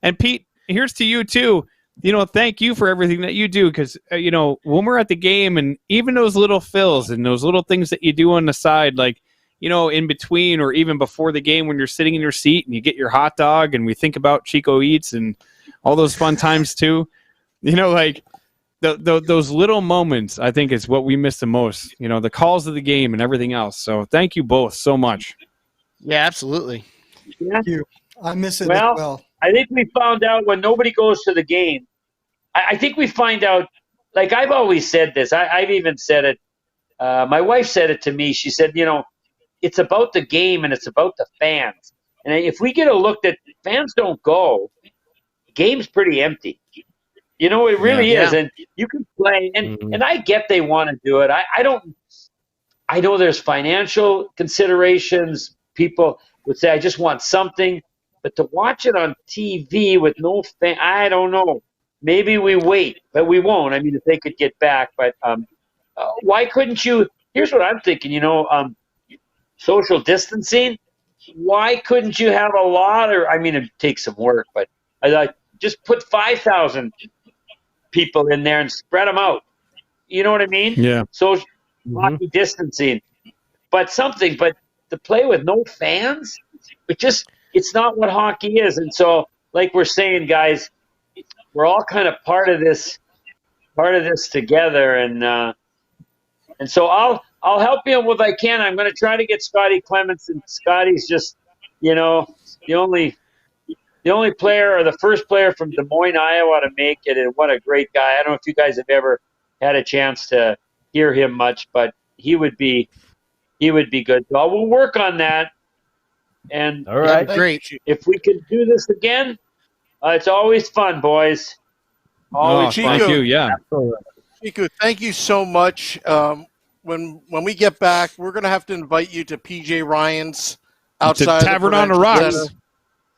Speaker 9: and Pete, here's to you too. Thank you for everything that you do, because, when we're at the game, and even those little fills and those little things that you do on the side, like, in between or even before the game, when you're sitting in your seat and you get your hot dog, and we think about Chico Eats and all those fun times too, like those little moments, I think, is what we miss the most, the calls of the game and everything else. So thank you both so much.
Speaker 7: Yeah, absolutely.
Speaker 10: Thank you. I miss it as well.
Speaker 5: I think we found out when nobody goes to the game, I think we find out, like I've always said this, I've even said it, my wife said it to me, she said, it's about the game and it's about the fans. And if we get a look that fans don't go, the game's pretty empty. It really is. And you can play, and I get they want to do it. I know there's financial considerations. People would say, I just want something. But to watch it on TV with no fan, I don't know. Maybe we wait, but we won't. I mean, if they could get back. But why couldn't you? Here's what I'm thinking, social distancing. why couldn't you have a lot? Or I mean, it takes some work, but I thought just put 5,000 people in there and spread them out. You know what I mean?
Speaker 9: Yeah.
Speaker 5: Social hockey distancing, but to play with no fans, it's not what hockey is. And so, like we're saying, guys, we're all kind of part of this together. And so I'll help you with what I can. I'm going to try to get Scotty Clements, and Scotty's just, the only player or the first player from Des Moines, Iowa to make it. And what a great guy. I don't know if you guys have ever had a chance to hear him much, but he would be good. So we'll work on that. And
Speaker 8: all right,
Speaker 7: great.
Speaker 5: If we could do this again, it's always fun, boys. Always
Speaker 4: Chico,
Speaker 9: Thank you. Yeah.
Speaker 4: Chico, thank you so much. When we get back, we're going to have to invite you to PJ Ryan's outside
Speaker 9: To Tavern on the Rocks.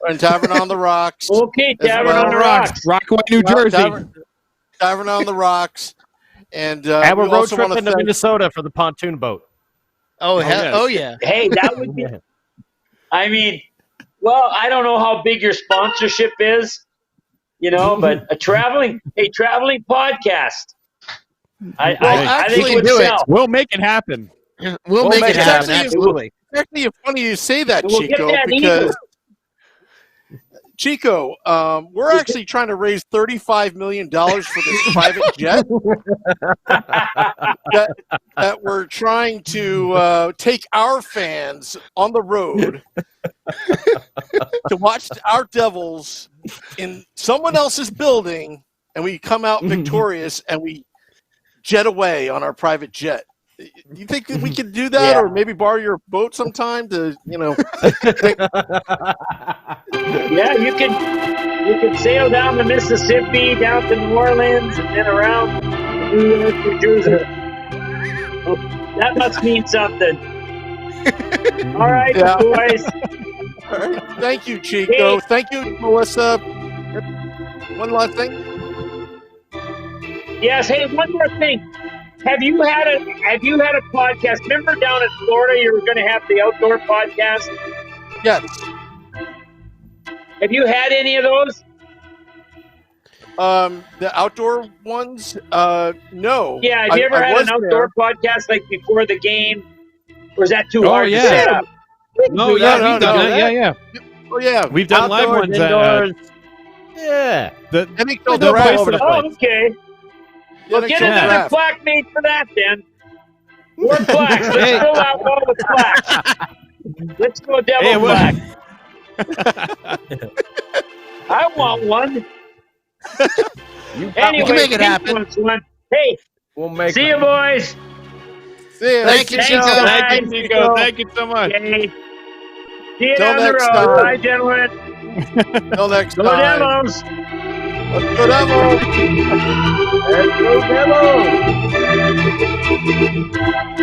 Speaker 4: And Tavern on the Rocks.
Speaker 5: Okay, Tavern on the Rocks.
Speaker 9: Rockaway, New Jersey.
Speaker 4: Tavern on the Rocks. And
Speaker 8: have a
Speaker 4: we
Speaker 8: road
Speaker 4: also
Speaker 8: trip
Speaker 4: want to
Speaker 8: into Minnesota for the pontoon boat.
Speaker 7: Oh,
Speaker 9: yes.
Speaker 7: oh yeah.
Speaker 5: Hey, that would be. I mean, well, I don't know how big your sponsorship is, but a traveling podcast. I think it would sell.
Speaker 9: We'll make it happen.
Speaker 7: We'll make it happen.
Speaker 8: Absolutely.
Speaker 4: It's actually funny you say that,
Speaker 5: We'll get
Speaker 4: Chico,
Speaker 5: that
Speaker 4: because Chico, we're actually trying to raise $35 million for this private jet that we're trying to take our fans on the road to watch our Devils in someone else's building, and we come out victorious and we jet away on our private jet. Do you think that we could do that, or maybe borrow your boat sometime to,
Speaker 5: Yeah, you can sail down the Mississippi, down to New Orleans, and then around New York, New Jersey. Oh, that must mean something. All right, boys.
Speaker 4: All right. Thank you, Chico.
Speaker 5: Hey.
Speaker 4: Thank you, Melissa. One last thing.
Speaker 5: Yes. Hey, one more thing. Have you had a podcast? Remember down in Florida, you were going to have the outdoor podcast?
Speaker 4: Yes.
Speaker 5: Have you had any of those?
Speaker 4: The outdoor ones? No.
Speaker 5: Yeah. Have you ever had an outdoor podcast like before the game? Or is that too hard to set up?
Speaker 9: No, yeah.
Speaker 4: Oh yeah.
Speaker 9: We've done live
Speaker 8: Outdoors,
Speaker 9: ones.
Speaker 8: indoors. Yeah.
Speaker 9: The
Speaker 4: NHL
Speaker 9: the
Speaker 4: draft.
Speaker 9: place for the
Speaker 5: Oh, okay. Well, get another plaque made for that then. More plaques. Let's fill that wall with plaques. Let's go Devil plaque. I want one. Anyway,
Speaker 7: we can make it happen.
Speaker 5: One. Hey,
Speaker 8: We'll make
Speaker 5: see you, boys.
Speaker 4: See ya.
Speaker 7: Thank you,
Speaker 5: Thanks,
Speaker 7: Chico.
Speaker 5: guys.
Speaker 9: Thank you, Chico. Thank you so much.
Speaker 5: Okay. See you
Speaker 4: Till
Speaker 5: down the
Speaker 4: next
Speaker 5: road.
Speaker 4: time.
Speaker 5: Bye, gentlemen.
Speaker 4: Till next
Speaker 5: Go
Speaker 4: time.
Speaker 5: Devils.
Speaker 4: Let's go Devils.
Speaker 5: Let's go Devils.